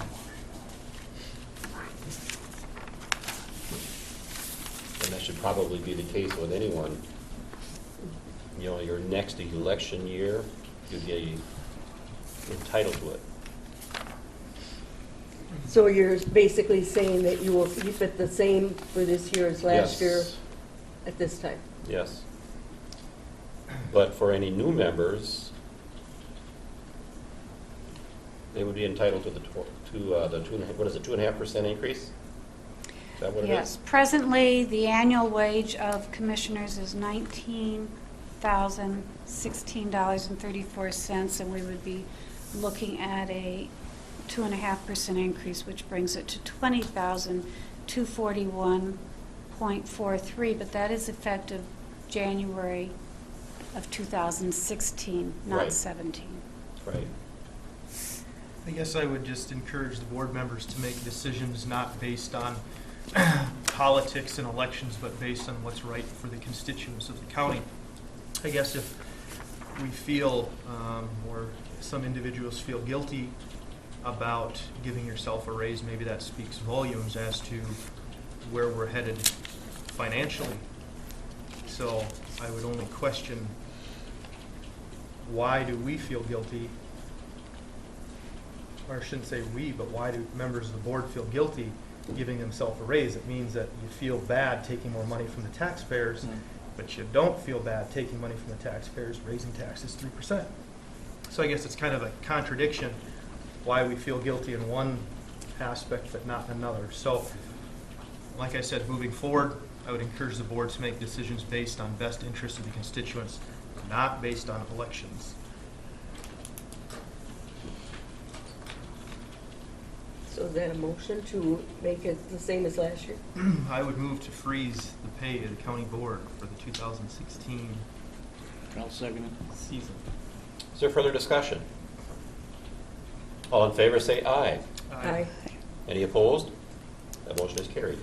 And that should probably be the case with anyone. Your next election year, you'd be entitled to it. So you're basically saying that you will keep it the same for this year as last year Yes. at this time? Yes. But for any new members, they would be entitled to the 2.5% increase? Is that what it is? Yes. Presently, the annual wage of commissioners is $19,016.34, and we would be looking at a 2.5% increase, which brings it to $20,241.43, but that is effective January of 2016, not Right. 17. Right. I guess I would just encourage the board members to make decisions not based on politics and elections, but based on what's right for the constituents of the county. I guess if we feel, or some individuals feel guilty about giving yourself a raise, maybe that speaks volumes as to where we're headed financially. So I would only question, why do we feel guilty? Or I shouldn't say we, but why do members of the board feel guilty giving themselves a raise? It means that you feel bad taking more money from the taxpayers, but you don't feel bad taking money from the taxpayers, raising taxes 3%. So I guess it's kind of a contradiction, why we feel guilty in one aspect but not in another. So, like I said, moving forward, I would encourage the board to make decisions based on best interests of the constituents, not based on elections. So is that a motion to make it the same as last year? I would move to freeze the pay of the county board for the 2016 I'll second it. season. Is there further discussion? All in favor, say aye. Aye. Any opposed? That motion is carried.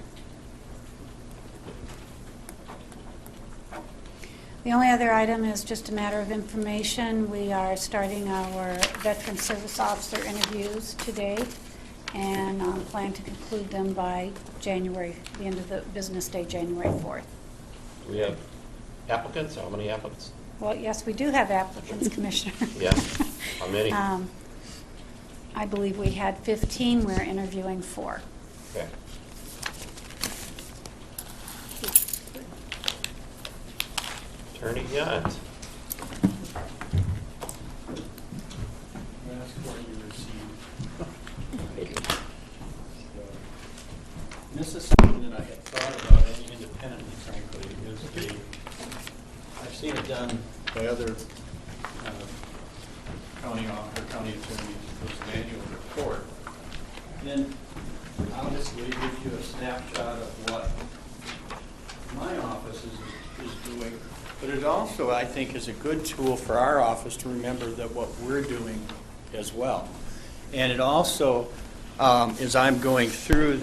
The only other item is just a matter of information. We are starting our Veteran Service Officer interviews today and plan to conclude them by January, the end of the business day, January 4th. Do we have applicants? How many applicants? Well, yes, we do have applicants, Commissioner. Yeah. How many? I believe we had 15. We're interviewing 4. Okay. Attorney Yant. Ask what you received. This is something that I had thought about independently, frankly, is I've seen it done by other county attorneys, this annual report. And obviously it gives you a snapshot of what my office is doing. But it also, I think, is a good tool for our office to remember that what we're doing as well. And it also, as I was going through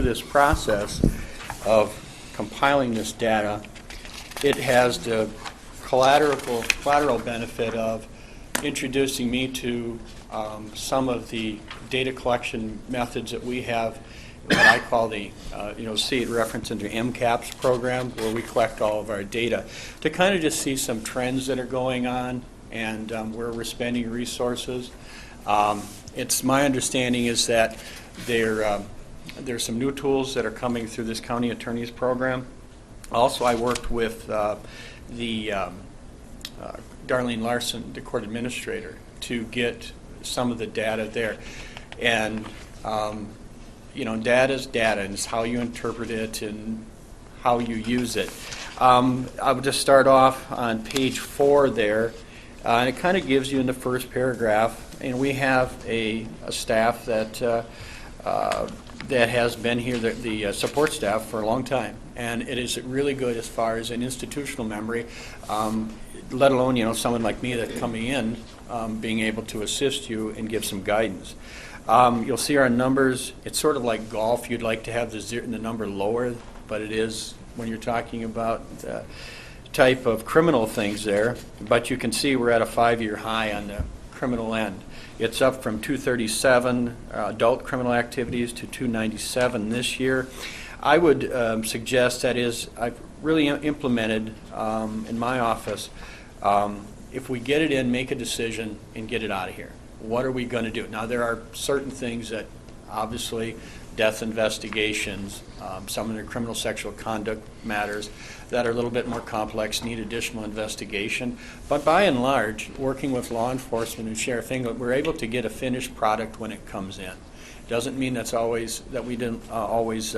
this process of compiling this data, it has the collateral benefit of introducing me to some of the data collection methods that we have, what I call the, see it referenced into MCAPS program, where we collect all of our data, to kind of just see some trends that are going on and where we're spending resources. It's my understanding is that there's some new tools that are coming through this county attorney's program. Also, I worked with Darlene Larson, the court administrator, to get some of the data there. And data is data, and it's how you interpret it and how you use it. I would just start off on page 4 there, and it kind of gives you in the first paragraph. And we have a staff that has been here, the support staff, for a long time, and it is really good as far as an institutional memory. Let alone someone like me that coming in, being able to assist you and give some guidance. You'll see our numbers. It's sort of like golf. You'd like to have the number lower, but it is when you're talking about the type of criminal things there. But you can see we're at a 5-year high on the criminal end. It's up from 237 adult criminal activities to 297 this year. I would suggest that is, I've really implemented in my office, if we get it in, make a decision and get it out of here. What are we going to do? Now, there are certain things that, obviously, death investigations, some of the criminal sexual conduct matters that are a little bit more complex, need additional investigation. But by and large, working with law enforcement and sheriff, we're able to get a finished product when it comes in. Doesn't mean that we didn't always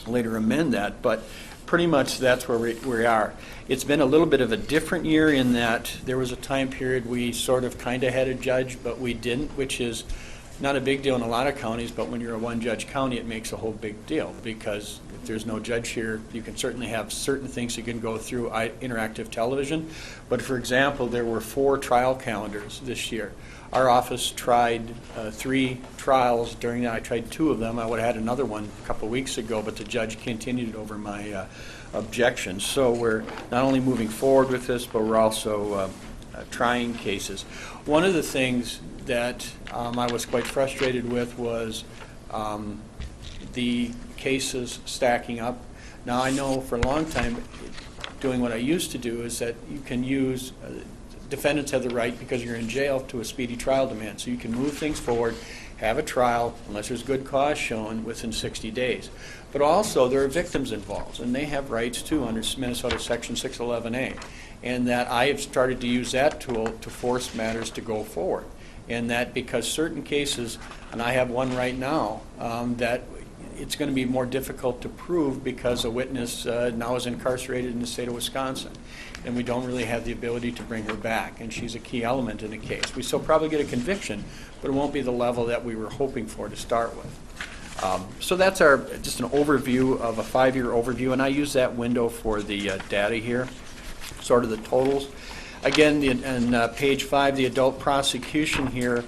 later amend that, but pretty much that's where we are. It's been a little bit of a different year in that there was a time period we sort of kind of had a judge, but we didn't, which is not a big deal in a lot of counties, but when you're a one-judge county, it makes a whole big deal, because if there's no judge here, you can certainly have certain things you can go through interactive television. But for example, there were 4 trial calendars this year. Our office tried 3 trials during that. I tried 2 of them. I would have had another one a couple of weeks ago, but the judge continued over my objections. So we're not only moving forward with this, but we're also trying cases. One of the things that I was quite frustrated with was the cases stacking up. Now, I know for a long time, doing what I used to do is that you can use defendants have the right, because you're in jail, to a speedy trial demand. So you can move things forward, have a trial, unless there's good cause shown, within 60 days. But also, there are victims involved, and they have rights too under Minnesota Section 611A. And that I have started to use that tool to force matters to go forward. And that because certain cases, and I have one right now, that it's going to be more difficult to prove because a witness now is incarcerated in the state of Wisconsin. And we don't really have the ability to bring her back. And she's a key element in the case. We still probably get a conviction, but it won't be the level that we were hoping for to start with. So that's just an overview of a 5-year overview. And I use that window for the data here, sort of the totals. again, on page 5, the adult prosecution here,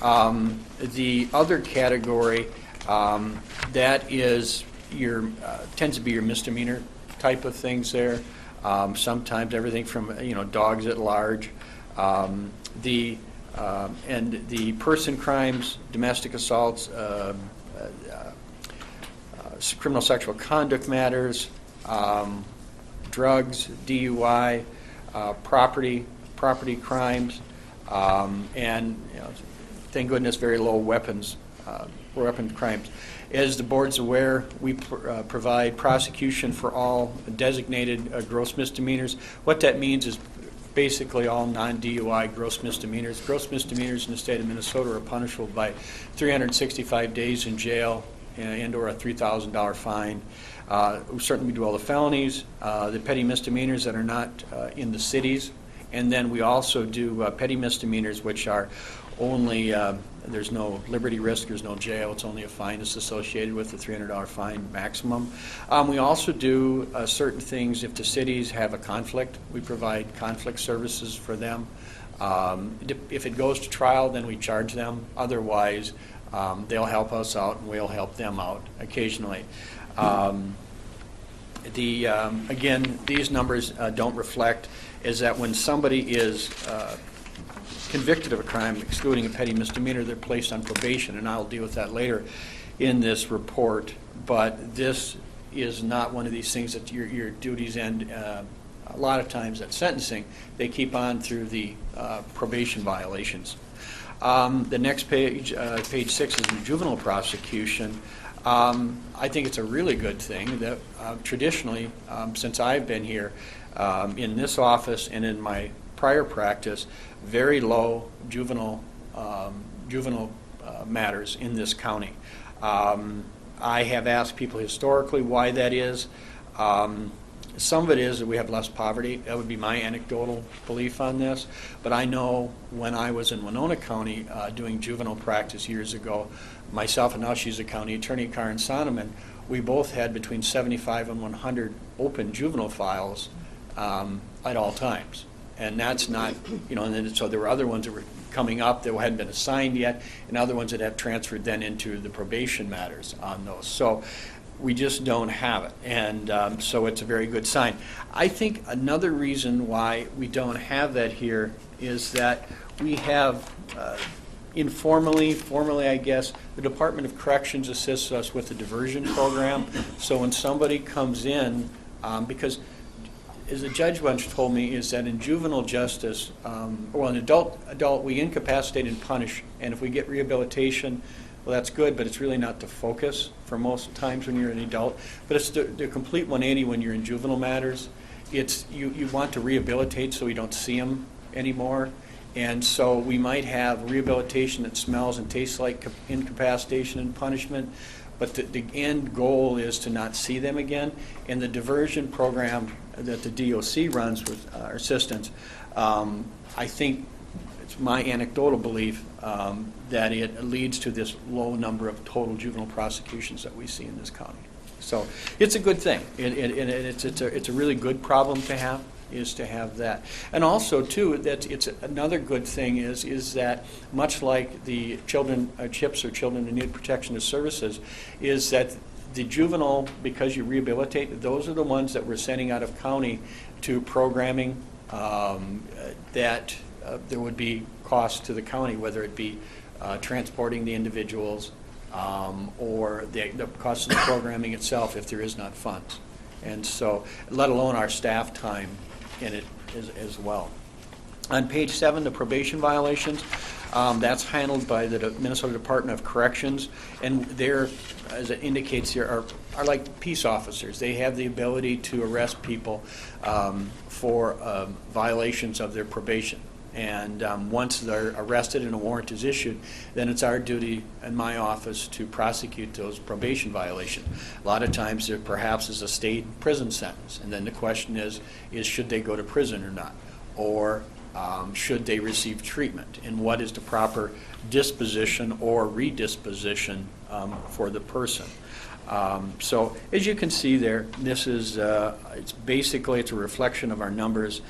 the other category, that is your, tends to be your misdemeanor type of things there. Sometimes everything from, dogs at large. And the person crimes, domestic assaults, criminal sexual conduct matters, drugs, DUI, property crimes, and thank goodness very low weapons crimes. As the board's aware, we provide prosecution for all designated gross misdemeanors. What that means is basically all non-DUI gross misdemeanors. Gross misdemeanors in the state of Minnesota are punishable by 365 days in jail and/or a $3,000 fine. Certainly we do all the felonies, the petty misdemeanors that are not in the cities, and then we also do petty misdemeanors which are only, there's no liberty risk, there's no jail, it's only a fine that's associated with the $300 fine maximum. We also do certain things if the cities have a conflict. We provide conflict services for them. If it goes to trial, then we charge them. Otherwise, they'll help us out and we'll help them out occasionally. Again, these numbers don't reflect is that when somebody is convicted of a crime, excluding a petty misdemeanor, they're placed on probation, and I'll deal with that later in this report. But this is not one of these things that your duties end. A lot of times at sentencing, they keep on through the probation violations. The next page, page 6, is the juvenile prosecution. I think it's a really good thing that traditionally, since I've been here in this office and in my prior practice, very low juvenile matters in this county. I have asked people historically why that is. Some of it is that we have less poverty. That would be my anecdotal belief on this. But I know when I was in Winona County doing juvenile practice years ago, myself and now she's a county attorney, Karen Sonneman, we both had between 75 and 100 open juvenile files at all times. And that's not, and then, so there were other ones that were coming up that hadn't been assigned yet, and other ones that have transferred then into the probation matters on those. So we just don't have it, and so it's a very good sign. I think another reason why we don't have that here is that we have formally I guess, the Department of Corrections assists us with the diversion program. So when somebody comes in, because as a judge once told me, is that in juvenile justice, well, in adult, we incapacitate and punish, and if we get rehabilitation, well, that's good, but it's really not the focus for most times when you're an adult. But it's the complete 180 when you're in juvenile matters. It's you want to rehabilitate so you don't see them anymore. And so we might have rehabilitation that smells and tastes like incapacitation and punishment, but the end goal is to not see them again. And the diversion program that the DOC runs with our assistants, I think it's my anecdotal belief that it leads to this low number of total juvenile prosecutions that we see in this county. So it's a good thing. It's a really good problem to have, is to have that. And also, too, that it's another good thing is that much like the children CHIPS or Children in Need Protection of Services, is that the juvenile, because you rehabilitate, those are the ones that we're sending out of county to programming that there would be costs to the county, whether it be transporting the individuals or the cost of the programming itself if there is not funds. And so, let alone our staff time in it as well. On page 7, the probation violations, that's handled by the Minnesota Department of Corrections, and they're, as it indicates here, are like peace officers. They have the ability to arrest people for violations of their probation. And once they're arrested and a warrant is issued, then it's our duty in my office to prosecute those probation violations. A lot of times there perhaps is a state prison sentence, and then the question is should they go to prison or not? Or should they receive treatment? And what is the proper disposition or redisposition for the person? So as you can see there, this is it's a reflection of our numbers.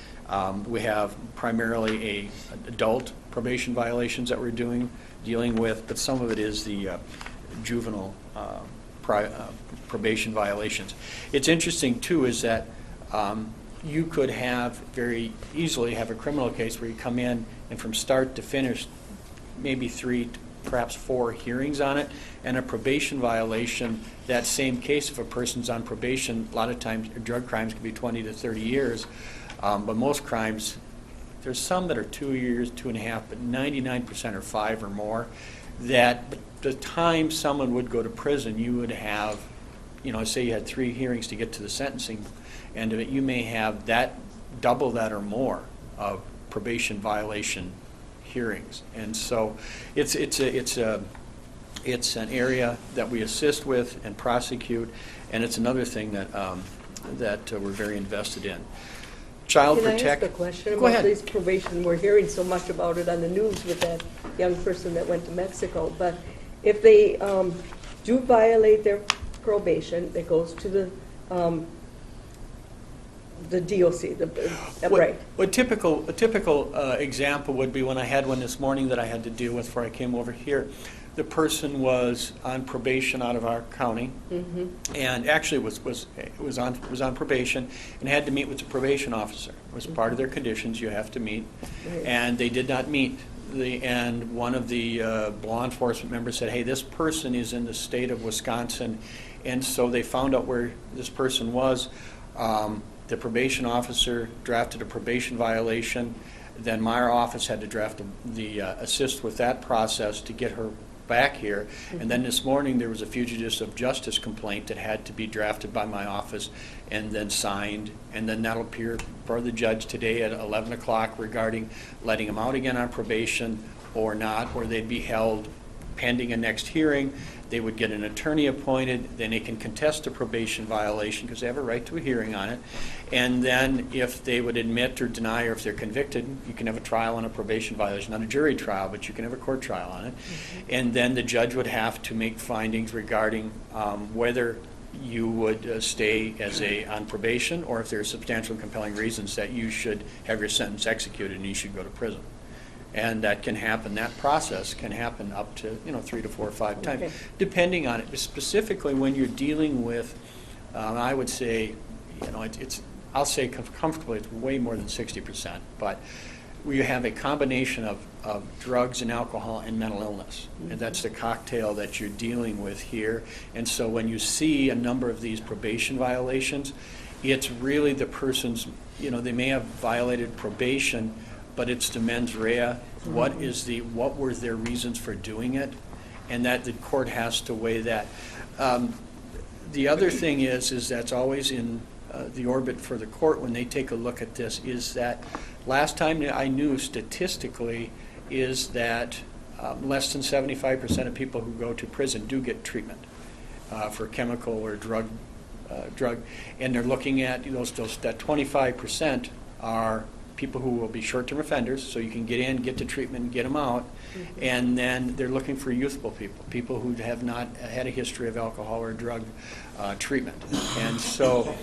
We have primarily adult probation violations that we're dealing with, but some of it is the juvenile probation violations. It's interesting, too, is that you could have very easily have a criminal case where you come in and from start to finish, maybe 3, perhaps 4 hearings on it, and a probation violation, that same case, if a person's on probation, a lot of times drug crimes can be 20 to 30 years, but most crimes, there's some that are 2 years, 2.5, but 99% are 5 or more, that the time someone would go to prison, you would have, say you had 3 hearings to get to the sentencing end of it, you may have that, double that or more of probation violation hearings. And so it's an area that we assist with and prosecute, and it's another thing that we're very invested in. Child Can I protect. ask a question Go about ahead. this probation? We're hearing so much about it on the news with that young person that went to Mexico. But if they do violate their probation, it goes to the DOC, right? A typical example would be when I had one this morning that I had to deal with before I came over here. The person was on probation out of our county, and actually was on probation and had to meet with the probation officer. It was part of their conditions, you have to meet, Right. and they did not meet. And one of the law enforcement members said, hey, this person is in the state of Wisconsin, and so they found out where this person was. The probation officer drafted a probation violation. Then my office had to draft the assist with that process to get her back here. And then this morning there was a fugitive of justice complaint that had to be drafted by my office and then signed. And then that'll appear for the judge today at 11 o'clock regarding letting them out again on probation or not, or they'd be held pending a next hearing. They would get an attorney appointed, then they can contest a probation violation because they have a right to a hearing on it. And then if they would admit or deny, or if they're convicted, you can have a trial on a probation violation, not a jury trial, but you can have a court trial on it. And then the judge would have to make findings regarding whether you would stay as on probation, or if there are substantial and compelling reasons that you should have your sentence executed and you should go to prison. And that can happen, that process can happen up to 3 to 4 or 5 times, Okay. depending on it. Specifically when you're dealing with, I would say, I'll say comfortably it's way more than 60%, but we have a combination of drugs and alcohol and mental illness. And that's the cocktail that you're dealing with here. And so when you see a number of these probation violations, it's really the person's, they may have violated probation, but it's the mens rea. What were their reasons for doing it? And that the court has to weigh that. The other thing is that's always in the orbit for the court when they take a look at this, is that last time I knew statistically is that less than 75% of people who go to prison do get treatment for chemical or drug, and they're looking at that 25% are people who will be short-term offenders, so you can get in, get to treatment, and get them out. And then they're looking for youthful people who have not had a history of alcohol or drug treatment. And so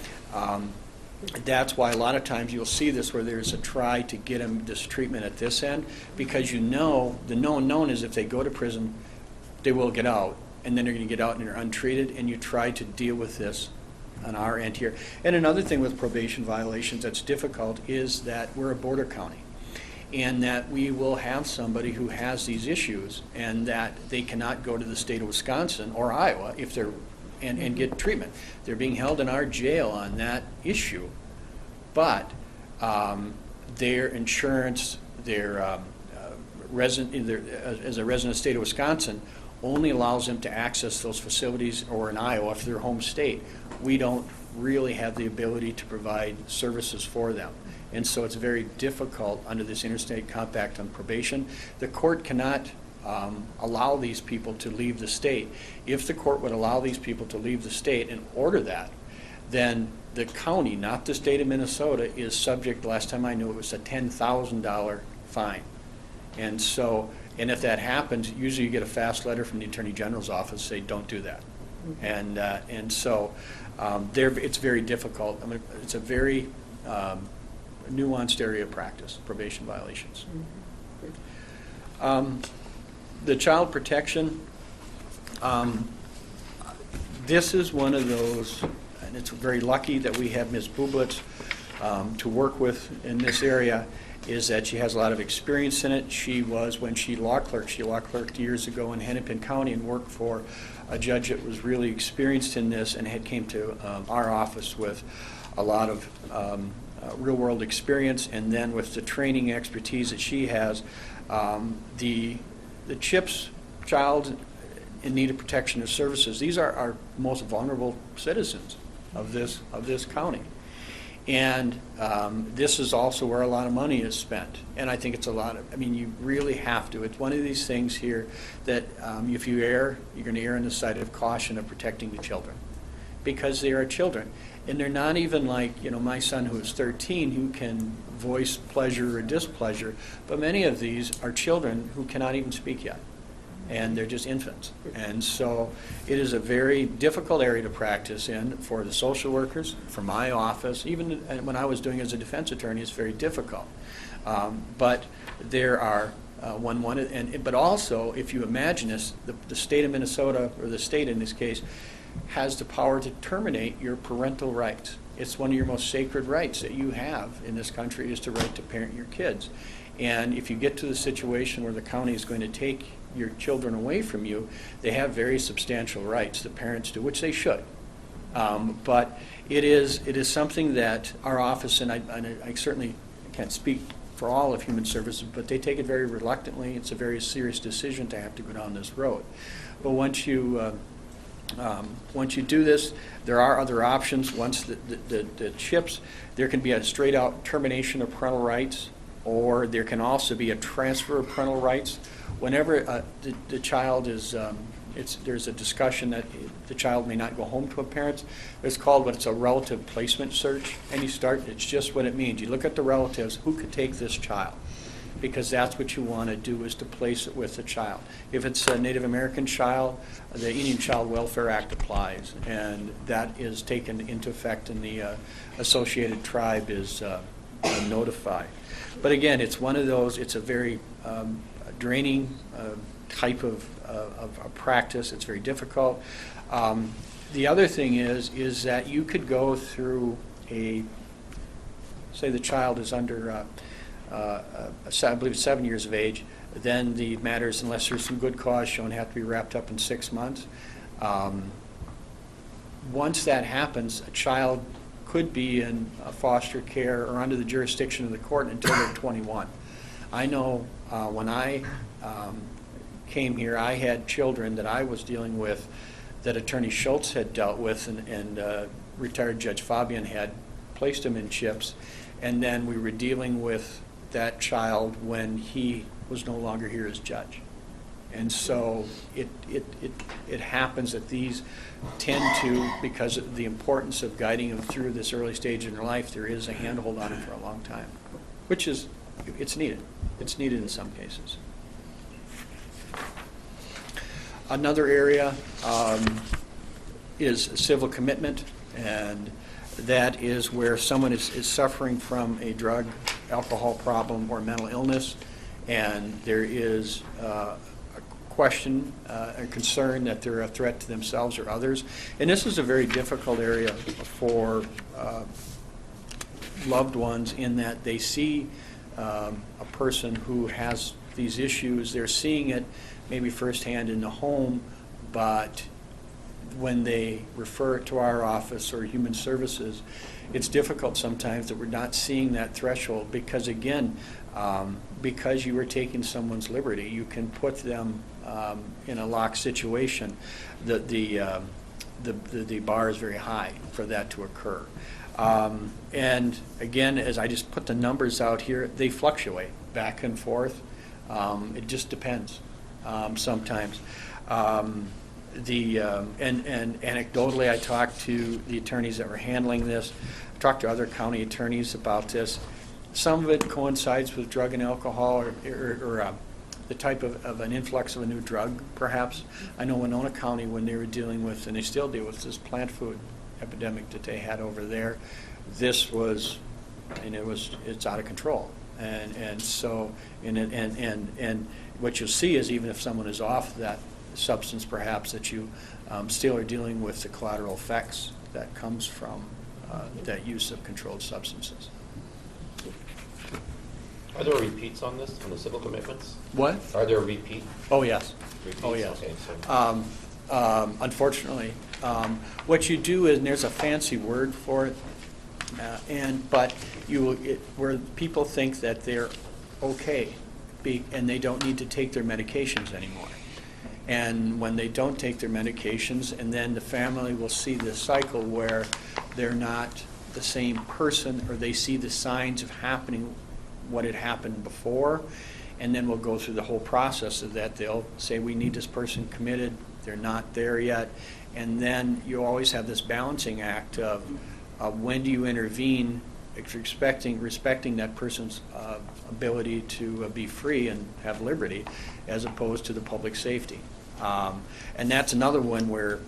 that's why a lot of times you'll see this where there's a try to get them this treatment at this end, because the known is if they go to prison, they will get out, and then they're going to get out and they're untreated, and you try to deal with this on our end here. And another thing with probation violations that's difficult is that we're a border county, and that we will have somebody who has these issues and that they cannot go to the state of Wisconsin or Iowa if they're and get treatment. They're being held in our jail on that issue, but their insurance, their resident, as a resident of the state of Wisconsin, only allows them to access those facilities, or in Iowa if they're home state. We don't really have the ability to provide services for them. And so it's very difficult under this interstate compact on probation. The court cannot allow these people to leave the state. If the court would allow these people to leave the state and order that, then the county, not the state of Minnesota, is subject, last time I knew it was a $10,000 fine. And so, and if that happens, usually you get a fast letter from the Attorney General's office say, don't do that. And so it's very difficult. I mean, it's a very nuanced area of practice, probation violations. The child protection, this is one of those, and it's very lucky that we have Ms. Bublitz to work with in this area, is that she has a lot of experience in it. She was, when she law clerked years ago in Hennepin County and worked for a judge that was really experienced in this and had came to our office with a lot of real-world experience, and then with the training expertise that she has, the CHIPS, Child in Need of Protection and Services, these are our most vulnerable citizens of this county. And this is also where a lot of money is spent. And I think it's a lot of, I mean, you really have to. It's one of these things here that if you err, you're going to err on the side of caution of protecting the children. Because they are children. And they're not even like, my son who is 13 who can voice pleasure or displeasure, but many of these are children who cannot even speak yet. And they're just infants. And so it is a very difficult area to practice in for the social workers, for my office. Even when I was doing it as a defense attorney, it's very difficult. But there are but also, if you imagine this, the state of Minnesota, or the state in this case, has the power to terminate your parental rights. It's one of your most sacred rights that you have in this country, is the right to parent your kids. And if you get to the situation where the county is going to take your children away from you, they have very substantial rights, the parents do, which they should. But it is something that our office, and I certainly can't speak for all of Human Services, but they take it very reluctantly. It's a very serious decision to have to go down this road. But once you do this, there are other options. Once the CHIPS, there can be a straight-out termination of parental rights, or there can also be a transfer of parental rights. Whenever the child is, there's a discussion that the child may not go home to a parent. It's called what's a relative placement search, and it's just what it means. You look at the relatives, who could take this child? Because that's what you want to do, is to place it with the child. If it's a Native American child, the Indian Child Welfare Act applies, and that is taken into effect, and the associated tribe is notified. But again, it's one of those, it's a very draining type of practice. It's very difficult. The other thing is that you could go through say the child is under, I believe 7 years of age, then the matters, unless there's some good cause shown, have to be wrapped up in 6 months. Once that happens, a child could be in foster care or under the jurisdiction of the court until they're 21. I know when I came here, I had children that I was dealing with that Attorney Schultz had dealt with, and retired Judge Fabian had placed him in CHIPS, and then we were dealing with that child when he was no longer here as judge. And so it happens that these tend to, because of the importance of guiding them through this early stage in their life, there is a handhold on them for a long time, which is, it's needed. It's needed in some cases. Another area is civil commitment, and that is where someone is suffering from a drug, alcohol problem, or mental illness, and there is a question, a concern that they're a threat to themselves or others. And this is a very difficult area for loved ones, in that they see a person who has these issues. They're seeing it maybe firsthand in the home, but when they refer it to our office or Human Services, it's difficult sometimes that we're not seeing that threshold, because again, because you are taking someone's liberty, you can put them in a locked situation. The bar is very high for that to occur. And again, as I just put the numbers out here, they fluctuate back and forth. It just depends sometimes. And anecdotally, I talked to the attorneys that were handling this, talked to other county attorneys about this. Some of it coincides with drug and alcohol, or the type of an influx of a new drug, perhaps. I know Winona County, when they were dealing with, and they still deal with, this plant food epidemic that they had over there, this was and it's out of control. And so, and what you'll see is even if someone is off that substance, perhaps that you still are dealing with the collateral effects that comes from that use of controlled substances. Are there repeats on this, on the civil commitments? What? Are there repeats? Oh, yes. Repeats? Oh, yes. Okay, so Unfortunately, what you do is, and there's a fancy word for it, but where people think that they're okay, and they don't need to take their medications anymore. And when they don't take their medications, and then the family will see this cycle where they're not the same person, or they see the signs of happening what had happened before, and then we'll go through the whole process of that. They'll say, we need this person committed, they're not there yet, and then you always have this balancing act of when do you intervene, respecting that person's ability to be free and have liberty, as opposed to the public safety. And that's another one where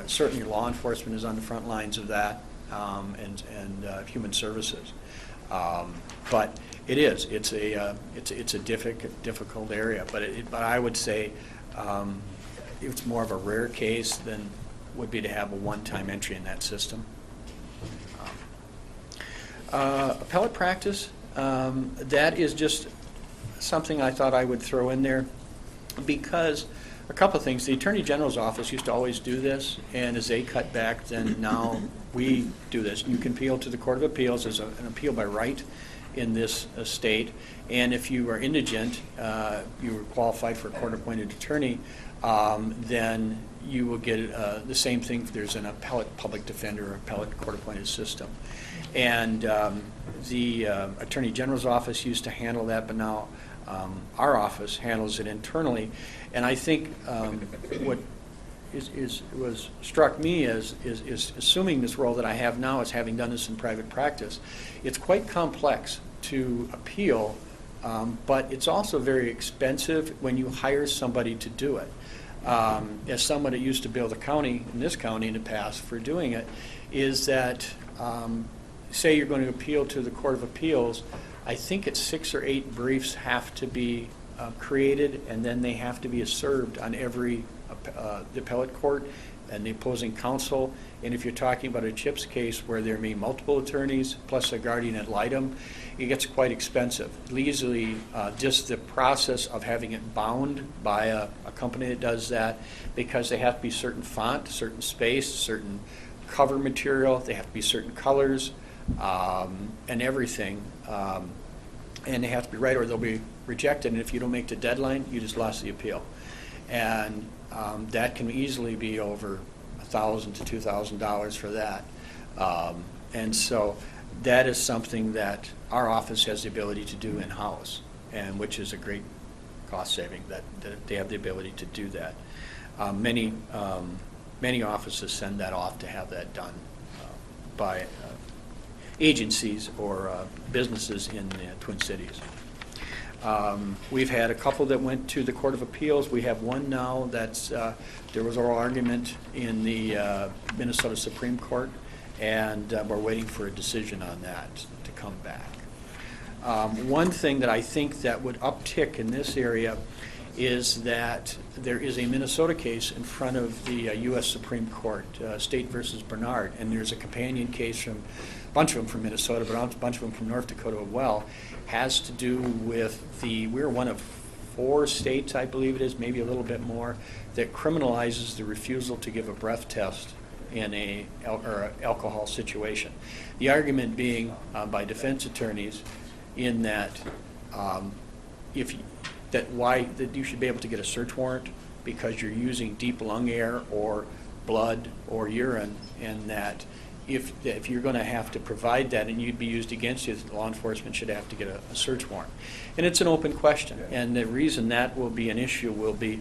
certainly law enforcement is on the front lines of that, and human services. But it's a difficult area. But I would say it's more of a rare case than would be to have a one-time entry in that system. Appellate practice, that is just something I thought I would throw in there, because a couple of things. The Attorney General's office used to always do this, and as they cut back, then now we do this. You can appeal to the Court of Appeals as an appeal by right in this state, and if you are indigent, you are qualified for a court-appointed attorney, then you will get the same thing if there's an appellate public defender or appellate court-appointed system. And the Attorney General's office used to handle that, but now our office handles it internally. And I think what was struck me is assuming this role that I have now, as having done this in private practice, it's quite complex to appeal, but it's also very expensive when you hire somebody to do it. As someone that used to bill the county, in this county in the past, for doing it, is that say you're going to appeal to the Court of Appeals, I think it's 6 or 8 briefs have to be created, and then they have to be served on every the appellate court and the opposing counsel. And if you're talking about a CHIPS case where there may be multiple attorneys plus a guardian ad litem, it gets quite expensive. Legally, just the process of having it bound by a company that does that, because they have to be certain font, certain space, certain cover material, they have to be certain colors, and everything. And they have to be right or they'll be rejected. And if you don't make the deadline, you just lost the appeal. And that can easily be over $1,000 to $2,000 for that. And so that is something that our office has the ability to do in-house, and which is a great cost saving, that they have the ability to do that. Many offices send that off to have that done by agencies or businesses in the Twin Cities. We've had a couple that went to the Court of Appeals. We have one now that's, there was oral argument in the Minnesota Supreme Court, and we're waiting for a decision on that to come back. One thing that I think that would uptick in this area is that there is a Minnesota case in front of the U.S. Supreme Court, State versus Bernard, and there's a companion case from a bunch of them from Minnesota, but a bunch of them from North Dakota as well, has to do with we're one of 4 states, I believe it is, maybe a little bit more, that criminalizes the refusal to give a breath test in an alcohol situation. The argument being by defense attorneys in that that you should be able to get a search warrant because you're using deep lung air or blood or urine, and that if you're going to have to provide that and you'd be used against you, law enforcement should have to get a search warrant. And it's an open question. And the reason that will be an issue will be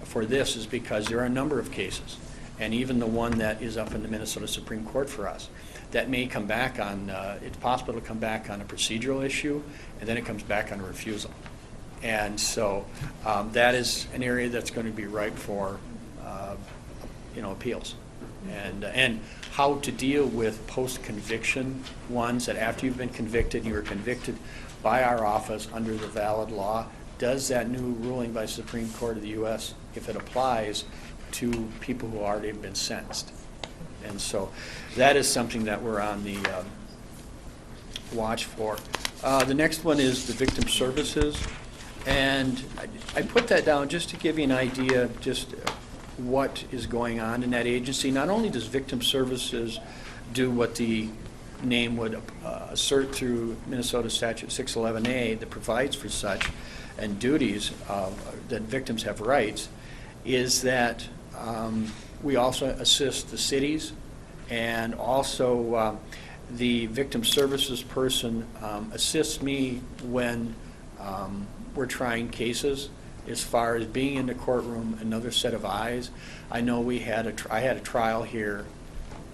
for this is because there are a number of cases, and even the one that is up in the Minnesota Supreme Court for us, that may come back on, it's possible to come back on a procedural issue, and then it comes back on a refusal. And so that is an area that's going to be ripe for appeals. and how to deal with post-conviction ones, that after you've been convicted, you were convicted by our office under the valid law. Does that new ruling by Supreme Court of the U.S., if it applies to people who already have been sentenced? And so that is something that we're on the watch for. The next one is the victim services. And I put that down just to give you an idea just what is going on in that agency. Not only does victim services do what the name would assert through Minnesota Statute 611A that provides for such and duties that victims have rights, is that we also assist the cities, and also the victim services person assists me when we're trying cases as far as being in the courtroom, another set of eyes. I know I had a trial here,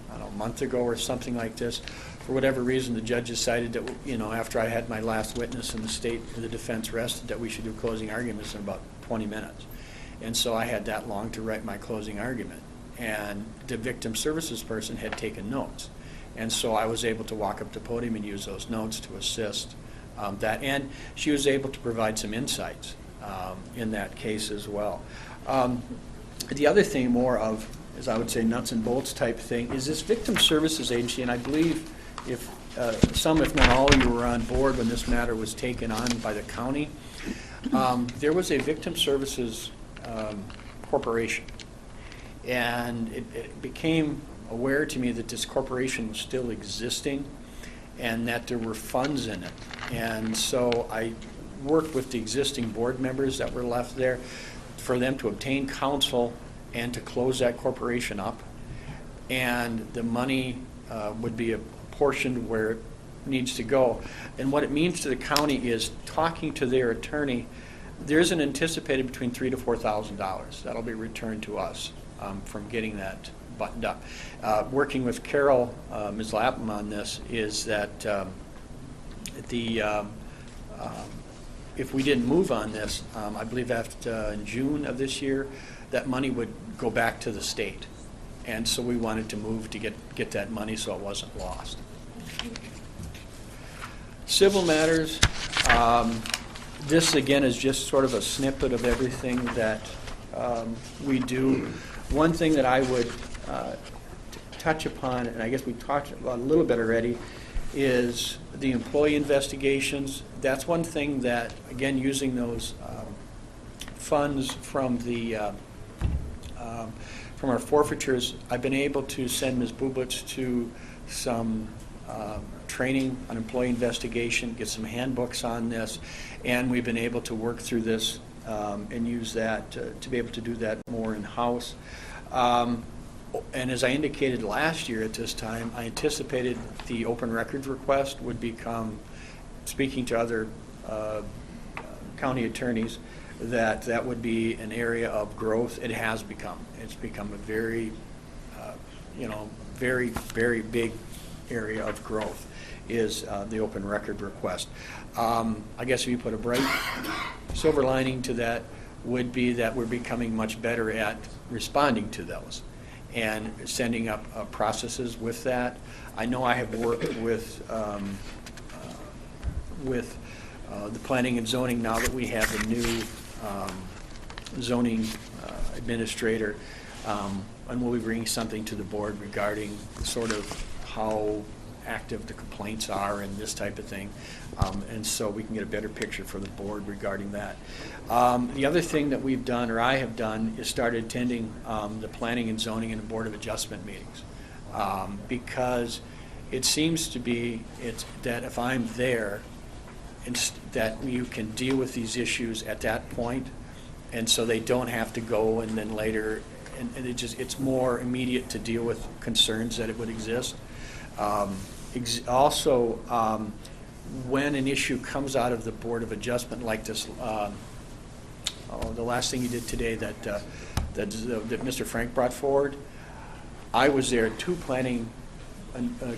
I don't know, a month ago or something like this. For whatever reason, the judge decided that, after I had my last witness and the defense rested, that we should do closing arguments in about 20 minutes. And so I had that long to write my closing argument. And the victim services person had taken notes. And so I was able to walk up to the podium and use those notes to assist that. And she was able to provide some insights in that case as well. The other thing, more of, as I would say, nuts and bolts type thing, is this victim services agency, and I believe if some, if not all of you were on board when this matter was taken on by the county, there was a victim services corporation. And it became aware to me that this corporation was still existing and that there were funds in it. And so I worked with the existing board members that were left there for them to obtain counsel and to close that corporation up. And the money would be apportioned where it needs to go. And what it means to the county is, talking to their attorney, there's an anticipated between $3,000 to $4,000 that'll be returned to us from getting that buttoned up. Working with Carol, Ms. Lapham on this, is that if we didn't move on this, I believe after in June of this year, that money would go back to the state. And so we wanted to move to get that money so it wasn't lost. Civil matters. This, again, is just sort of a snippet of everything that we do. One thing that I would touch upon, and I guess we talked about a little bit already, is the employee investigations. That's one thing that, again, using those funds from our forfeitures, I've been able to send Ms. Bublitz to some training on employee investigation, get some handbooks on this, and we've been able to work through this and use that to be able to do that more in-house. And as I indicated last year at this time, I anticipated the open records request would become, speaking to other county attorneys, that would be an area of growth. It has become. It's become a very, very, very big area of growth, is the open record request. I guess if you put a bright silver lining to that, would be that we're becoming much better at responding to those and sending up processes with that. I know I have worked with the planning and zoning now that we have a new zoning administrator, and we'll be bringing something to the board regarding sort of how active the complaints are and this type of thing, and so we can get a better picture for the board regarding that. The other thing that we've done, or I have done, is started attending the planning and zoning and the board of adjustment meetings, because it seems to be that if I'm there, that you can deal with these issues at that point, and so they don't have to go and then later, and it's more immediate to deal with concerns that it would exist. Also, when an issue comes out of the Board of Adjustment like this, the last thing you did today that Mr. Frank brought forward, I was there at 2 planning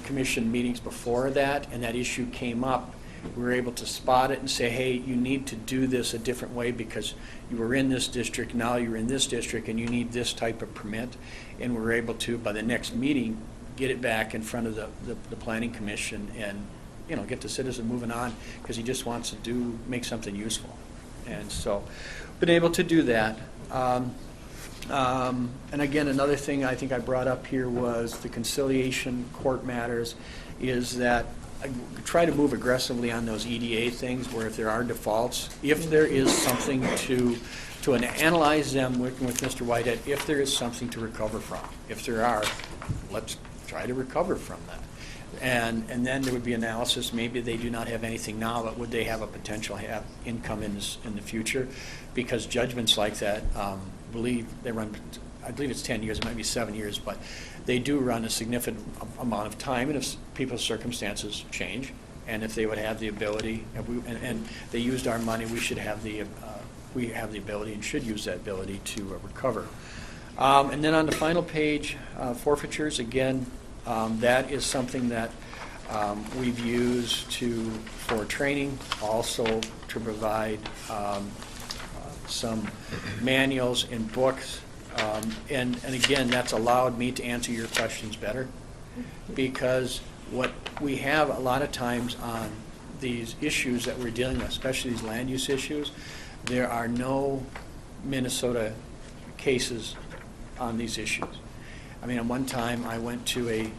commission meetings before that, and that issue came up, We were able to spot it and say, hey, you need to do this a different way because you were in this district, now you're in this district, and you need this type of permit. And we were able to, by the next meeting, get it back in front of the Planning Commission and, get the citizen moving on because he just wants to make something useful. And so, been able to do that. And again, another thing I think I brought up here was the conciliation court matters, is that I try to move aggressively on those EDA things where if there are defaults, if there is something to analyze them, working with Mr. Whitehead, if there is something to recover from. If there are, let's try to recover from that. And then there would be analysis, maybe they do not have anything now, but would they have a potential have income in the future? Because judgments like that, I believe it's 10 years, it might be 7 years, but they do run a significant amount of time, and if people's circumstances change, and if they would have the ability, and they used our money, we have the ability and should use that ability to recover. And then on the final page, forfeitures, again, that is something that we've used for training, also to provide some manuals and books. And again, that's allowed me to answer your questions better, because what we have a lot of times on these issues that we're dealing with, especially these land use issues, there are no Minnesota cases on these issues. I mean, at one time I went to a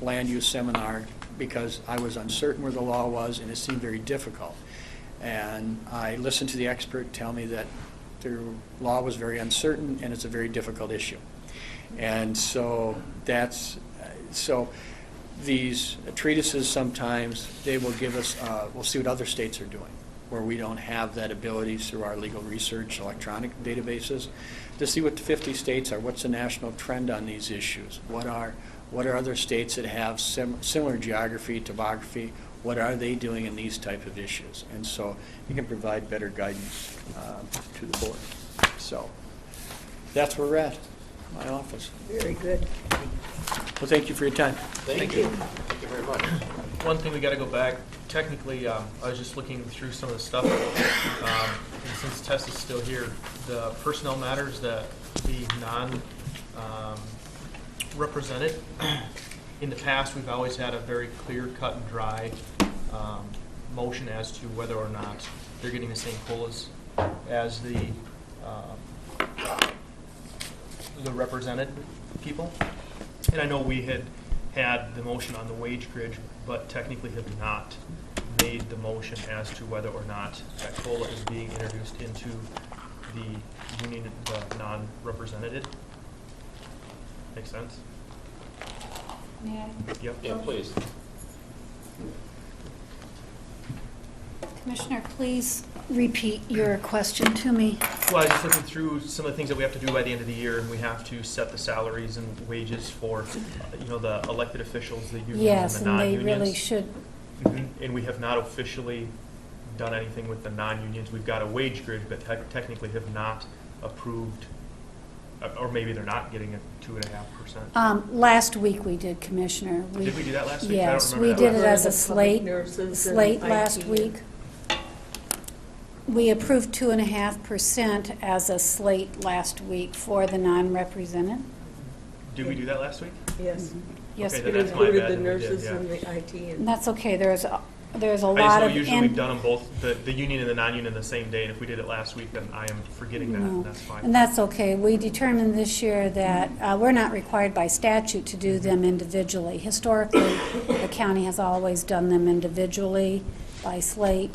land use seminar because I was uncertain where the law was and it seemed very difficult. And I listened to the expert tell me that the law was very uncertain and it's a very difficult issue. And so these treatises sometimes, they will give us, we'll see what other states are doing, where we don't have that ability through our legal research electronic databases to see what the 50 states are, what's the national trend on these issues, what are other states that have similar geography, topography, what are they doing in these type of issues? And so you can provide better guidance to the board. So that's where we're at, my office. Very good. Well, thank you for your time. Thank you. Thank you very much. One thing we got to go back, technically, I was just looking through some of the stuff, and since Tess is still here, the personnel matters that the non-represented, in the past, we've always had a very clear, cut and dry motion as to whether or not they're getting the same COLAs as the represented people. And I know we had the motion on the wage grid, but technically have not made the motion as to whether or not that COLA is being introduced into the union, the non-represented. Make sense? Yeah. Yep. Yeah, please. Commissioner, please repeat your question to me. Well, I was just looking through some of the things that we have to do by the end of the year, and we have to set the salaries and wages for, the elected officials, the unions Yes, and the and they non-unions. really should. And we have not officially done anything with the non-unions. We've got a wage grid, but technically have not approved, or maybe they're not getting a 2.5%. Last week we did, Commissioner. Did we do that last week? Yes, I don't we remember did that it last as a Public slate nurses and last IT. week. We approved 2.5% as a slate last week for the non-represented. Did we do that last week? Yes. Yes, Okay, It then that's my included bad, the then we did, nurses yeah. and the IT. and And that's okay. There's a I lot just know of. usually we've done them both, the union and the non-union the same day, and if we did it last week, then I am forgetting that, No. and that's fine. And that's okay. We determined this year that we're not required by statute to do them individually. Historically, the county has always done them individually by slate,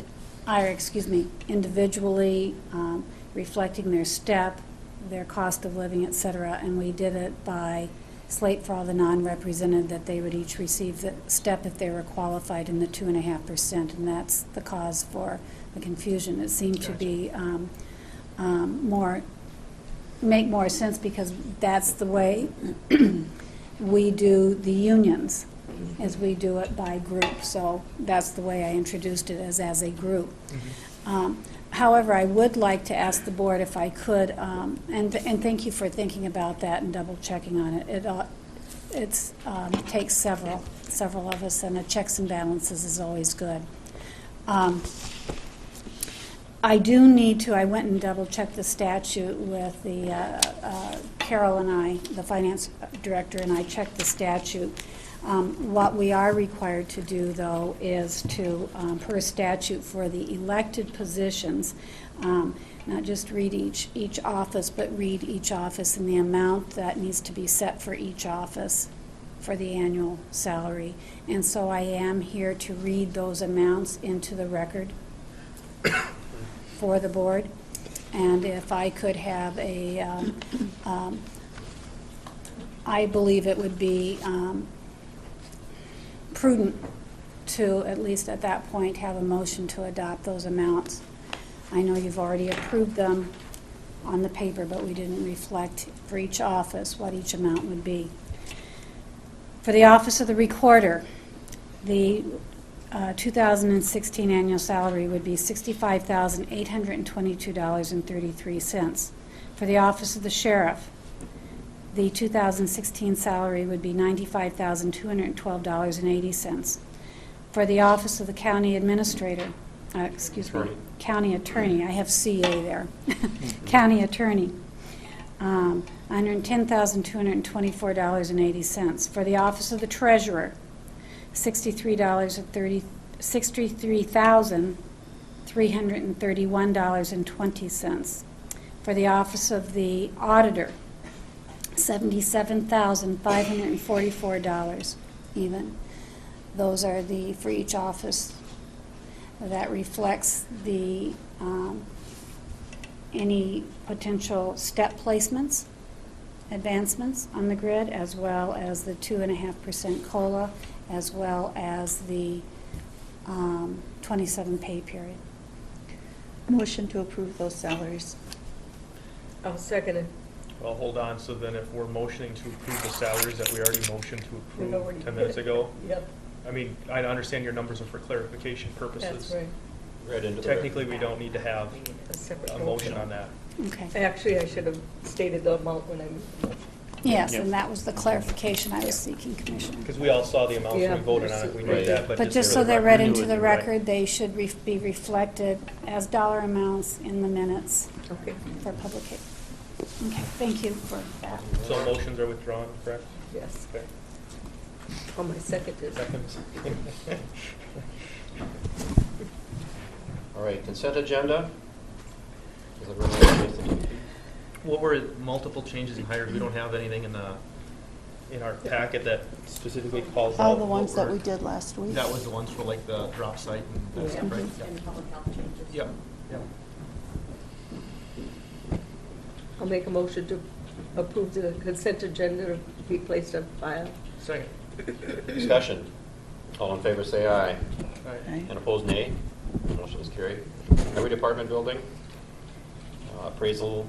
individually reflecting their step, their cost of living, et cetera, and we did it by slate for all the non-represented, that they would each receive the step if they were qualified in the 2.5%, and that's the cause for the confusion. It seemed to be make more sense because that's the way we do the unions, as we do it by group. So that's the way I introduced it, as a group. However, I would like to ask the board if I could, and thank you for thinking about that and double checking on it. It takes several several of us, and a checks and balances is always good. I do need to, I went and double-checked the statute with the, Carol and I, the finance director, and I checked the statute. What we are required to do, though, is to, per statute for the elected positions, not just read each office, but read each office and the amount that needs to be set for each office for the annual salary. And so I am here to read those amounts into the record for the board. And if I could have a, I believe it would be prudent to, at least at that point, have a motion to adopt those amounts. I know you've already approved them on the paper, but we didn't reflect for each office what each amount would be. For the Office of the Recorder, the 2016 annual salary would be $65,822.33. For the Office of the Sheriff, the 2016 salary would be $95,212.80. For the Office of the County Administrator, County Attorney, I have CA there, County Attorney, $110,224.80. For the Office of the Treasurer, $63,331.20. For the Office of the Auditor, $77,544 even. Those are the, for each office. That reflects the, any potential step placements, advancements on the grid, as well as the 2.5% COLA, as well as the 27 pay period. Motion to approve those salaries. I'll second it. Well, hold on, so then if we're motioning to approve the salaries that we already motioned to We've already approve 10 did minutes it. ago, Yep, I mean, I understand your numbers are for clarification purposes. that's right. Right into the Technically, we don't need to have A separate a motion on that. Okay. Actually, I should have stated the amount when I moved the motion. Yes, Yep. and that was the clarification I was seeking, Commissioner. Because we all saw the amounts when Yeah, we voted on it, we knew right. that, But just for so the they're record, read we into knew the it, right. record, they should be reflected as dollar amounts in the minutes Okay, for publication. Okay, thank you for that. So motions are withdrawn, correct? yes. Okay. Oh, my second is. Seconds. All right, consent agenda. Does everyone have anything? What were multiple changes in hires? We don't have anything in our packet that Specifically calls All out. the ones what that were- we did last week. that was the ones for like the drop site and that stuff, right? And public health changes. Yep, yep. I'll make a motion to approve the consent agenda to be placed on file. Second. Discussion. All in favor, say aye. Aye. And opposed, nay. Motion is carried. Highway Department building. Appraisal,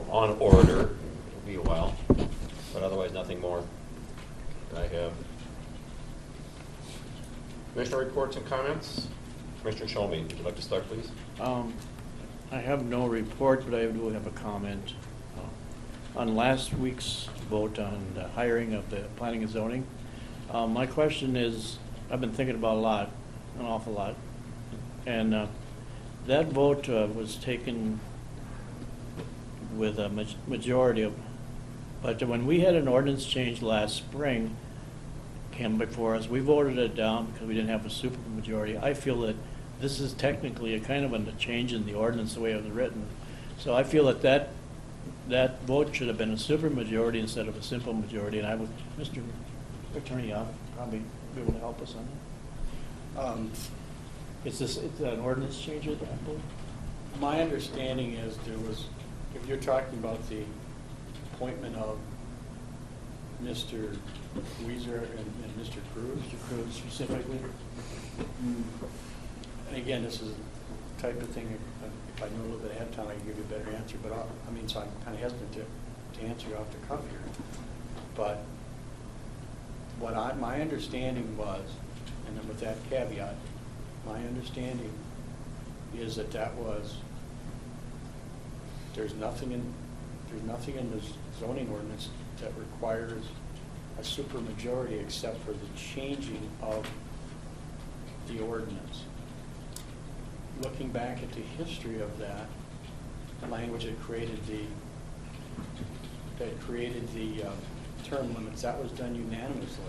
on order. It'll be a while, but otherwise nothing more that I have. Commissioner reports and comments. Commissioner Shomey, would you like to start, please? I have no report, but I do have a comment. On last week's vote on the hiring of the planning and zoning, my question is, I've been thinking about an awful lot, and that vote was taken with a majority of, but when we had an ordinance change last spring, came before us, we voted it down because we didn't have a super majority. I feel that this is technically a kind of a change in the ordinance the way it was written. So I feel that vote should have been a super majority instead of a simple majority, and I would, Mr. Attorney, I'll probably be able to help us on that. It's an ordinance change, I believe? My understanding is there was, if you're talking about the appointment of Mr. Weiser and Mr. Cruz. Mr. Cruz specifically? And again, this is the type of thing, if I knew a little bit ahead of time, I could give you a better answer, but so I'm kind of hesitant to answer you off the cuff here. But my understanding was, and then with that caveat, my understanding is that was, there's nothing in the zoning ordinance that requires a supermajority except for the changing of the ordinance. Looking back at the history of that, the language that created the term limits, that was done unanimously.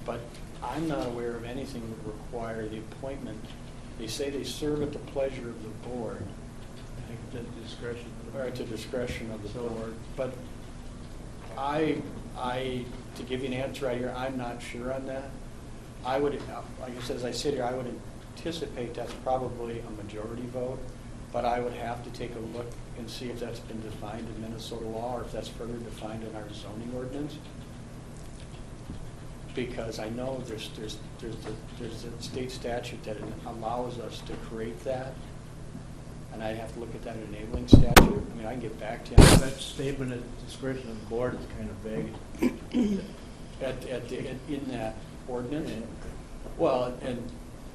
But I'm not aware of anything that would require the appointment. They say they serve at the pleasure of the board. I think it's at discretion. Or at the discretion of the board. But to give you an answer right here, I'm not sure on that. I would, like I said, as I sit here, I would anticipate that's probably a majority vote, but I would have to take a look and see if that's been defined in Minnesota law or if that's further defined in our zoning ordinance. Because I know there's a state statute that allows us to create that, and I'd have to look at that enabling statute. I mean, I can get back to you. That statement at discretion of the board is kind of vague. In that ordinance? Well,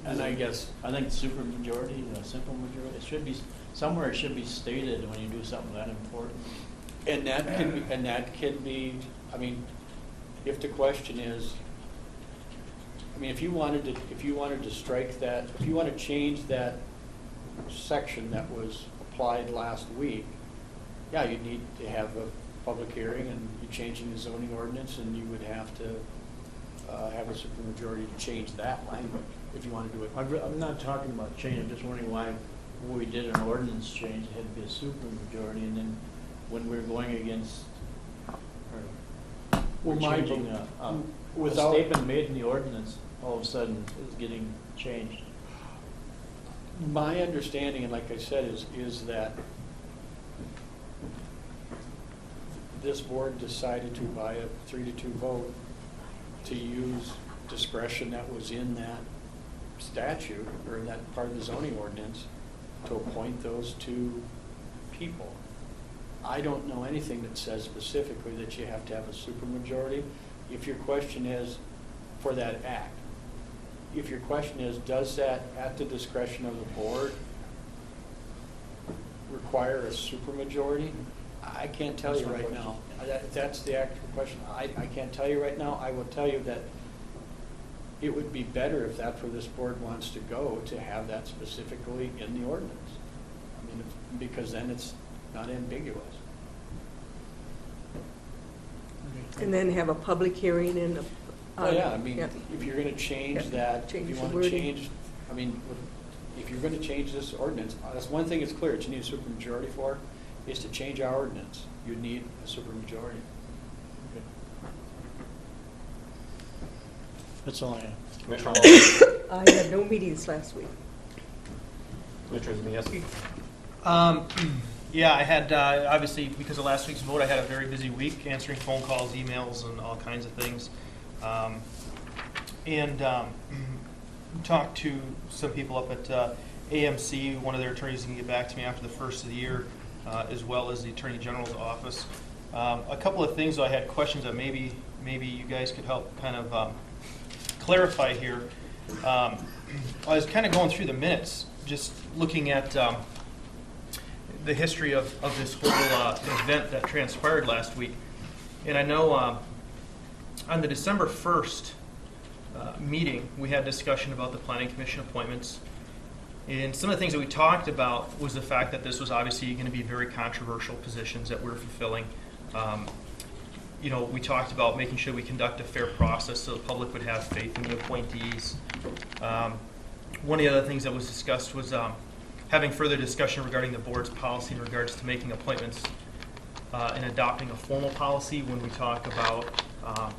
and I guess, I think super majority, a simple majority, it should be, somewhere it should be stated when you do something that important. and that can be, I mean, if the question is, I mean, if you wanted to strike that, if you want to change that section that was applied last week, yeah, you'd need to have a public hearing and you're changing the zoning ordinance, and you would have to have a supermajority to change that language if you want to do it. I'm not talking about change, I'm just wondering why when we did an ordinance change, it had to be a supermajority, and then when we're going against, or we're Well, my- changing a without- statement made in the ordinance, all of a sudden is getting changed. My understanding, and like I said, is that this board decided to, by a 3-2 vote, to use discretion that was in that statute, or in that part of the zoning ordinance, to appoint those two people. I don't know anything that says specifically that you have to have a supermajority. If your question is for that act, if your question is, does that, at the discretion of the board, require a supermajority? I can't tell you right now. That's the actual question. I can't tell you right now. I will tell you that it would be better if that's where this board wants to go, to have that specifically in the ordinance. I mean, because then it's not ambiguous. And then have a public hearing and a. Oh, yeah, I mean, yeah. if you're gonna change Yeah, that, if change you the wanna wording. change, I mean, if you're gonna change this ordinance, that's one thing that's clear, that you need a supermajority for, is to change our ordinance. You need a supermajority. That's all I have. Commissioner Wall? I had no meetings last week. Commissioner Zmieski? Yeah, I had, obviously, because of last week's vote, I had a very busy week answering phone calls, emails, and all kinds of things. Talked to some people up at AMC. One of their attorneys can get back to me after the first of the year, as well as the Attorney General's office. A couple of things, though, I had questions that maybe you guys could help kind of clarify here. I was kind of going through the minutes, just looking at the history of this whole event that transpired last week. And I know on the December 1st meeting, we had discussion about the Planning Commission appointments. And some of the things that we talked about was the fact that this was obviously going to be very controversial positions that we're fulfilling. You know, we talked about making sure we conduct a fair process so the public would have faith in the appointees. One of the other things that was discussed was having further discussion regarding the board's policy in regards to making appointments and adopting a formal policy when we talk about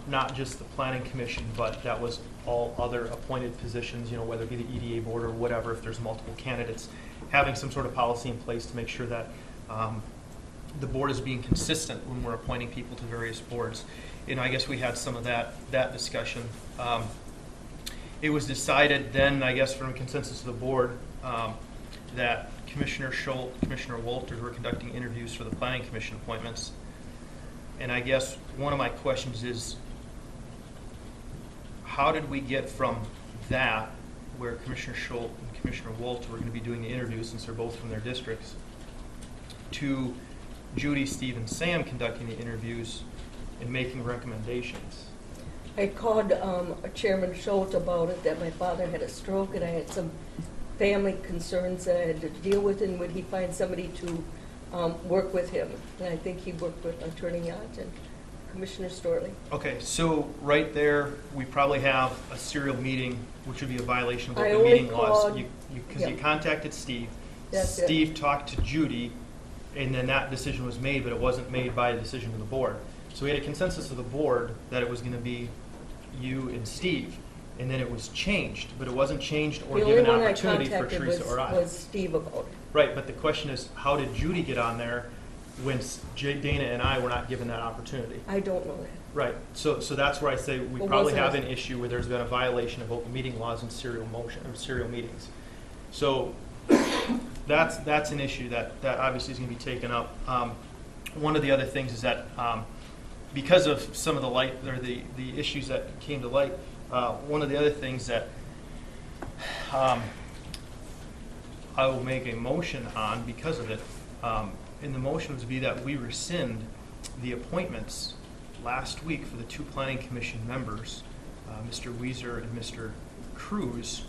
not just the Planning Commission, but that was all other appointed positions, you know, whether it be the EDA board or whatever, if there's multiple candidates, having some sort of policy in place to make sure that the board is being consistent when we're appointing people to various boards. And I guess we had some of that discussion. It was decided then, I guess from consensus of the board, that Commissioner Schultz, Commissioner Walters were conducting interviews for the Planning Commission appointments. And I guess one of my questions is, how did we get from that, where Commissioner Schultz and Commissioner Walters were going to be doing the interviews since they're both from their districts, to Judy, Steve, and Sam conducting the interviews and making recommendations. I called Chairman Schultz about it, that my father had a stroke and I had some family concerns that I had to deal with, and would he find somebody to work with him? And I think he worked with Attorney Yant and Commissioner Storley. Okay, so right there, we probably have a serial meeting, which would be a violation of I open only meeting laws. called- Because you yeah. contacted Steve. That's it. Steve talked to Judy, and then that decision was made, but it wasn't made by a decision of the board. So we had a consensus of the board that it was going to be you and Steve, and then it was changed, but it wasn't changed or The only given one I opportunity for contacted Teresa or I. was Steve about it. Right, but the question is, how did Judy get on there when Dana and I were not given that opportunity? I don't know that. Right, so that's where I say we Well, probably wasn't have it- an issue where there's been a violation of open meeting laws and serial motion, or serial meetings. So that's an issue that obviously is going to be taken up. One of the other things is that because of some of the light, or the issues that came to light, one of the other things that I will make a motion on because of it, and the motion would be that we rescind the appointments last week for the two planning commission members, Mr. Weiser and Mr. Cruz,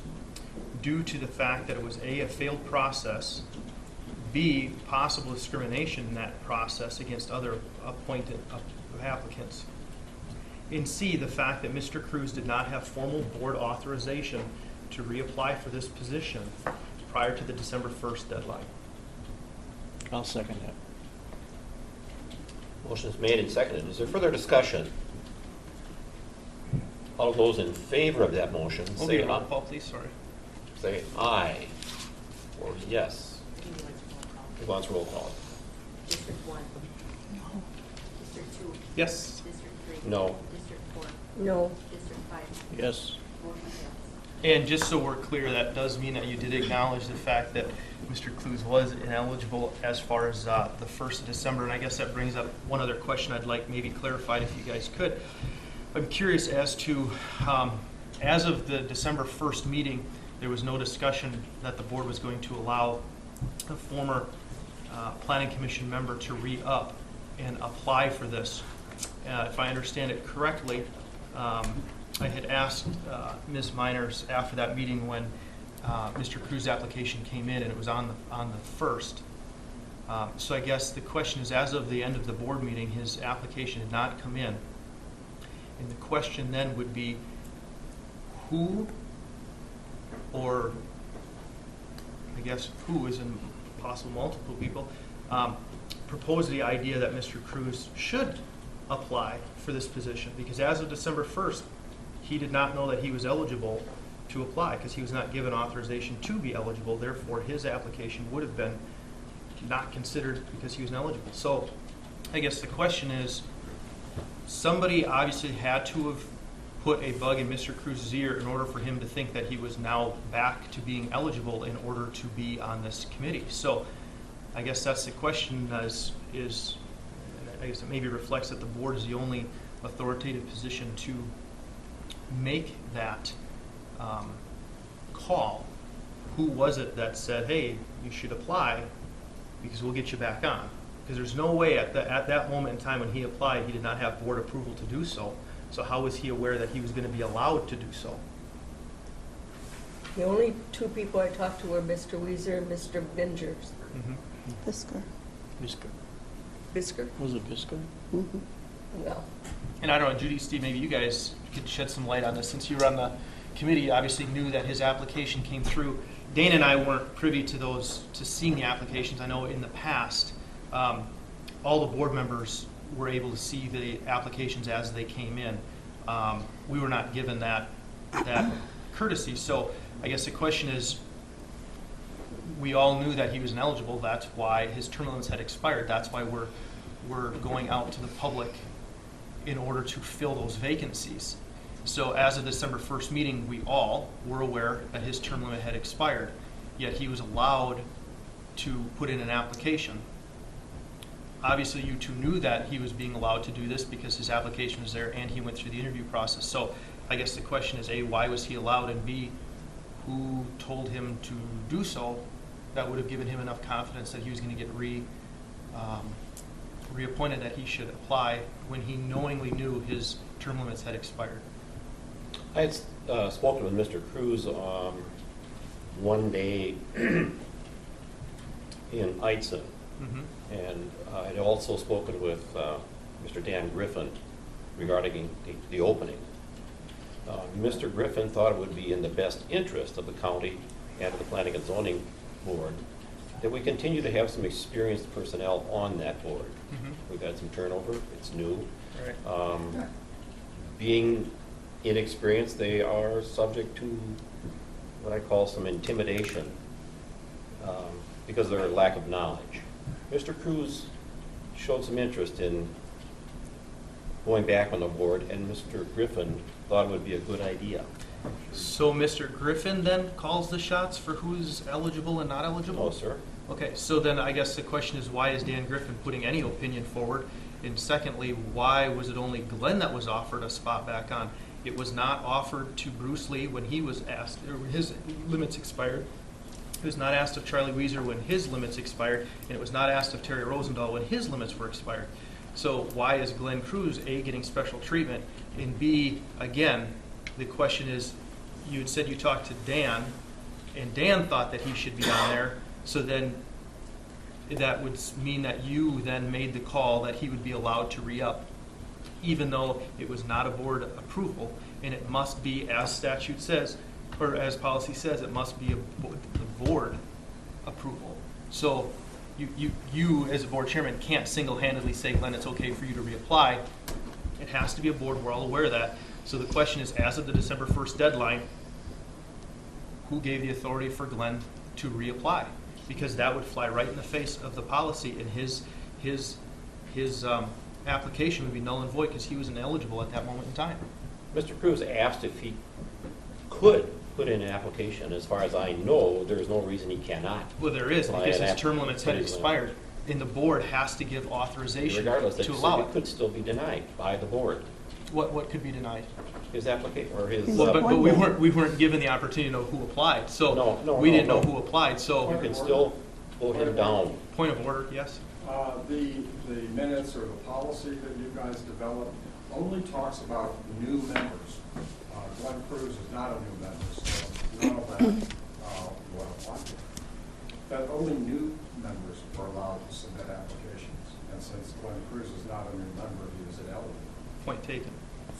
due to the fact that it was A, a failed process, B, possible discrimination in that process against other appointed applicants, and C, the fact that Mr. Cruz did not have formal board authorization to reapply for this position prior to the December 1st deadline. I'll second that. Motion is made and seconded. Is there further discussion? All of those in favor of that motion, We'll say get a roll aye. call, please, sorry. Say aye. Or yes. Who wants roll call? District 1. No. District 2. Yes. District 3. No. District 4. No. District 5. Yes. Motion fails. And just so we're clear, that does mean that you did acknowledge the fact that Mr. Clues was ineligible as far as the 1st of December. And I guess that brings up one other question I'd like maybe clarified if you guys could. I'm curious as to, as of the December 1st meeting, there was no discussion that the board was going to allow a former planning commission member to re-up and apply for this. If I understand it correctly, I had asked Ms. Miners after that meeting when Mr. Cruz's application came in, and it was on the 1st. So I guess the question is, as of the end of the board meeting, his application had not come in. And the question then would be, who, or I guess who is in possible multiple people, proposed the idea that Mr. Cruz should apply for this position? Because as of December 1st, he did not know that he was eligible to apply because he was not given authorization to be eligible. Therefore, his application would have been not considered because he was ineligible. So I guess the question is, somebody obviously had to have put a bug in Mr. Cruz's ear in order for him to think that he was now back to being eligible in order to be on this committee. So I guess that's the question, is I guess it maybe reflects that the board is the only authoritative position to make that call. Who was it that said, hey, you should apply because we'll get you back on? Because there's no way at that moment in time when he applied, he did not have board approval to do so. So how was he aware that he was going to be allowed to do so? The only two people I talked to were Mr. Weiser and Mr. Bingers. Fisker. Bisker. Bisker? Was it Bisker? Well, And I don't know, Judy, Steve, maybe you guys could shed some light on this. Since you were on the committee, you obviously knew that his application came through. Dana and I weren't privy to seeing the applications. I know in the past, all the board members were able to see the applications as they came in. We were not given that courtesy. So I guess the question is, we all knew that he was ineligible. That's why his term limits had expired. That's why we're going out to the public in order to fill those vacancies. So as of December 1st meeting, we all were aware that his term limit had expired, yet he was allowed to put in an application. Obviously, you two knew that he was being allowed to do this because his application was there and he went through the interview process. So I guess the question is, A, why was he allowed, and B, who told him to do so that would have given him enough confidence that he was going to get reappointed, that he should apply when he knowingly knew his term limits had expired? I had spoken with Mr. Cruz one day in Eitzen, Mhm. and I had also spoken with Mr. Dan Griffin regarding the opening. Mr. Griffin thought it would be in the best interest of the county and of the Planning and Zoning Board that we continue to have some experienced personnel on that board. Mhm. We've had some turnover, it's new. Right. Being inexperienced, they are subject to what I call some intimidation because of their lack of knowledge. Mr. Cruz showed some interest in going back on the board, and Mr. Griffin thought it would be a good idea. So Mr. Griffin then calls the shots for who's eligible and not eligible? No, sir. Okay, so then I guess the question is, why is Dan Griffin putting any opinion forward? And secondly, why was it only Glenn that was offered a spot back on? It was not offered to Bruce Lee when he was asked, or his limits expired. It was not asked of Charlie Weiser when his limits expired, and it was not asked of Terry Rosendahl when his limits were expired. So why is Glenn Cruz, A, getting special treatment, and B, again, the question is, you had said you talked to Dan, and Dan thought that he should be on there, so then that would mean that you then made the call that he would be allowed to re-up, even though it was not a board approval, and it must be, as statute says, or as policy says, it must be the board approval. So you as a board chairman can't single-handedly say, Glenn, it's okay for you to reapply. It has to be a board, we're all aware of that. So the question is, as of the December 1st deadline, who gave the authority for Glenn to reapply? Because that would fly right in the face of the policy, and his application would be null and void because he was ineligible at that moment in time. Mr. Cruz asked if he could put in an application. As far as I know, there's no reason he cannot. Well, there is, Apply because an his term limits had put his expired, and the board has to give authorization Regardless, to allow it could still be denied by the board. What could be denied? His application, or his... Well, But we weren't given the opportunity to know who applied, so No, we didn't no. know who applied, You so, can still vote him down. point of order, yes? The minutes or the policy that you guys developed only talks about new members. Glenn Cruz is not a new member, so none of that will apply. That only new members are allowed to submit applications. And since Glenn Cruz is not a new member, he is ineligible. Point taken.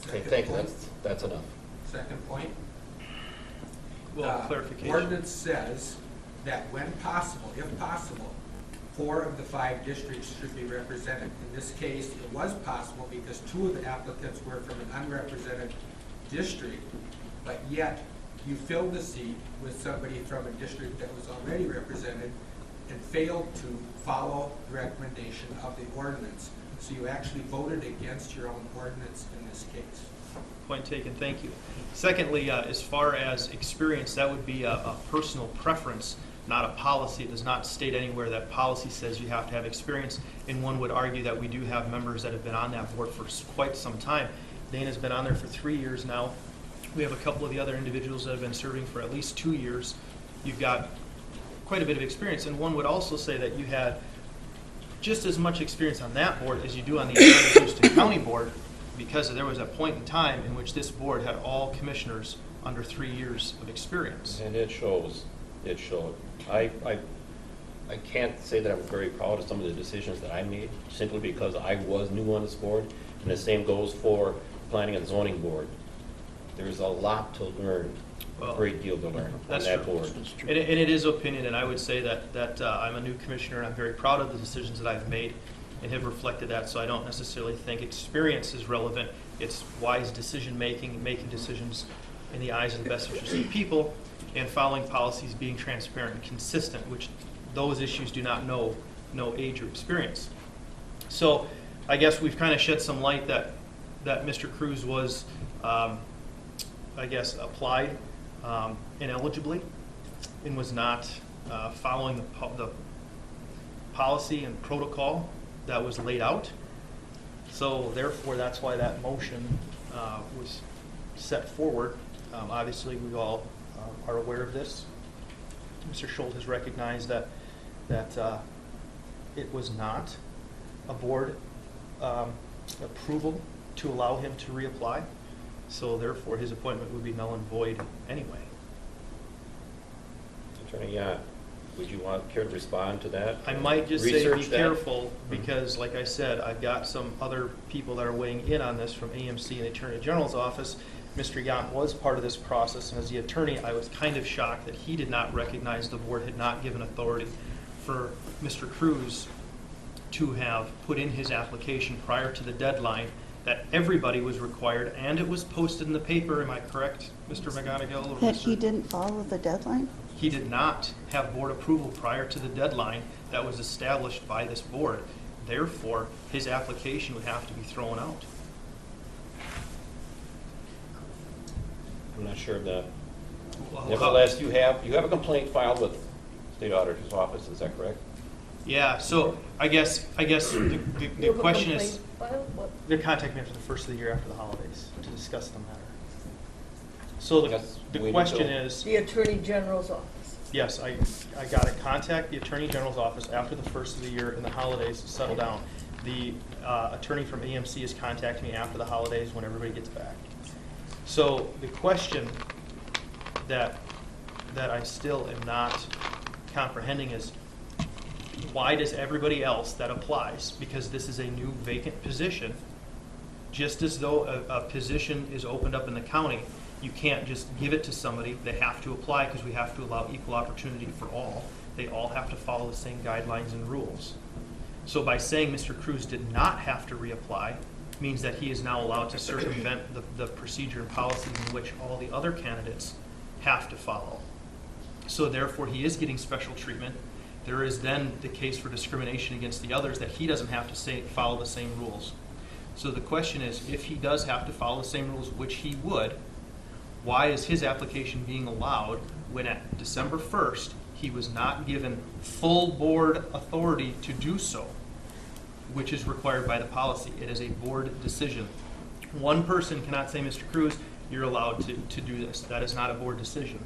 Okay, thank you, that's enough. Second point. Well, The clarification. ordinance says that when possible, if possible, 4 of the 5 districts should be represented. In this case, it was possible because 2 of the applicants were from an unrepresented district, but yet you filled the seat with somebody from a district that was already represented and failed to follow the recommendation of the ordinance. So you actually voted against your own ordinance in this case. Point taken, thank you. Secondly, as far as experience, that would be a personal preference, not a policy. It does not state anywhere that policy says you have to have experience, and one would argue that we do have members that have been on that board for quite some time. Dana's been on there for 3 years now. We have a couple of the other individuals that have been serving for at least 2 years. You've got quite a bit of experience, and one would also say that you had just as much experience on that board as you do on the Houston County Board, because there was a point in time in which this board had all commissioners under 3 years of experience. And it shows, it showed. I can't say that I'm very proud of some of the decisions that I made, simply because I was new on this board, and the same goes for Planning and Zoning Board. There's a lot to learn, a great deal to learn on That's that true. board. And it is opinion, and I would say that I'm a new commissioner, and I'm very proud of the decisions that I've made and have reflected that, so I don't necessarily think experience is relevant. It's wise decision-making, making decisions in the eyes of the best interest of the people, and following policies, being transparent and consistent, which those issues do not know age or experience. So I guess we've kind of shed some light that Mr. Cruz was, I guess, applied ineligibly and was not following the policy and protocol that was laid out. So therefore, that's why that motion was set forward. Obviously, we all are aware of this. Mr. Schultz has recognized that it was not a board approval to allow him to reapply. So therefore, his appointment would be null and void anyway. Attorney, would you care to respond to that? I might just say be Research that? careful, because like I said, I've got some other people that are weighing in on this from AMC and the Attorney General's office. Mr. Yant was part of this process, and as the attorney, I was kind of shocked that he did not recognize the board had not given authority for Mr. Cruz to have put in his application prior to the deadline, that everybody was required, and it was posted in the paper. Am I correct, Mr. McGonigal? or That Mr. he didn't follow the deadline? He did not have board approval prior to the deadline that was established by this board. Therefore, his application would have to be thrown out. I'm not sure of that. Well, Nevertheless, you have a complaint filed with State Auditor's Office, is that correct? Yeah, so I guess the You have a question is, complaint filed? What? they contact me after the first of the year after the holidays to discuss the matter. So Yes, the wait question until- is, The Attorney General's office. yes, I got to contact the Attorney General's office after the first of the year and the holidays settle down. The attorney from AMC is contacting me after the holidays when everybody gets back. So the question that I still am not comprehending is, why does everybody else that applies, because this is a new vacant position, just as though a position is opened up in the county, you can't just give it to somebody. They have to apply, because we have to allow equal opportunity for all. They all have to follow the same guidelines and rules. So by saying Mr. Cruz did not have to reapply means that he is now allowed to circumvent the procedure and policies in which all the other candidates have to follow. So therefore, he is getting special treatment. There is then the case for discrimination against the others, that he doesn't have to follow the same rules. So the question is, if he does have to follow the same rules, which he would, why is his application being allowed when at December 1st, he was not given full board authority to do so, which is required by the policy? It is a board decision. One person cannot say, Mr. Cruz, you're allowed to do this. That is not a board decision.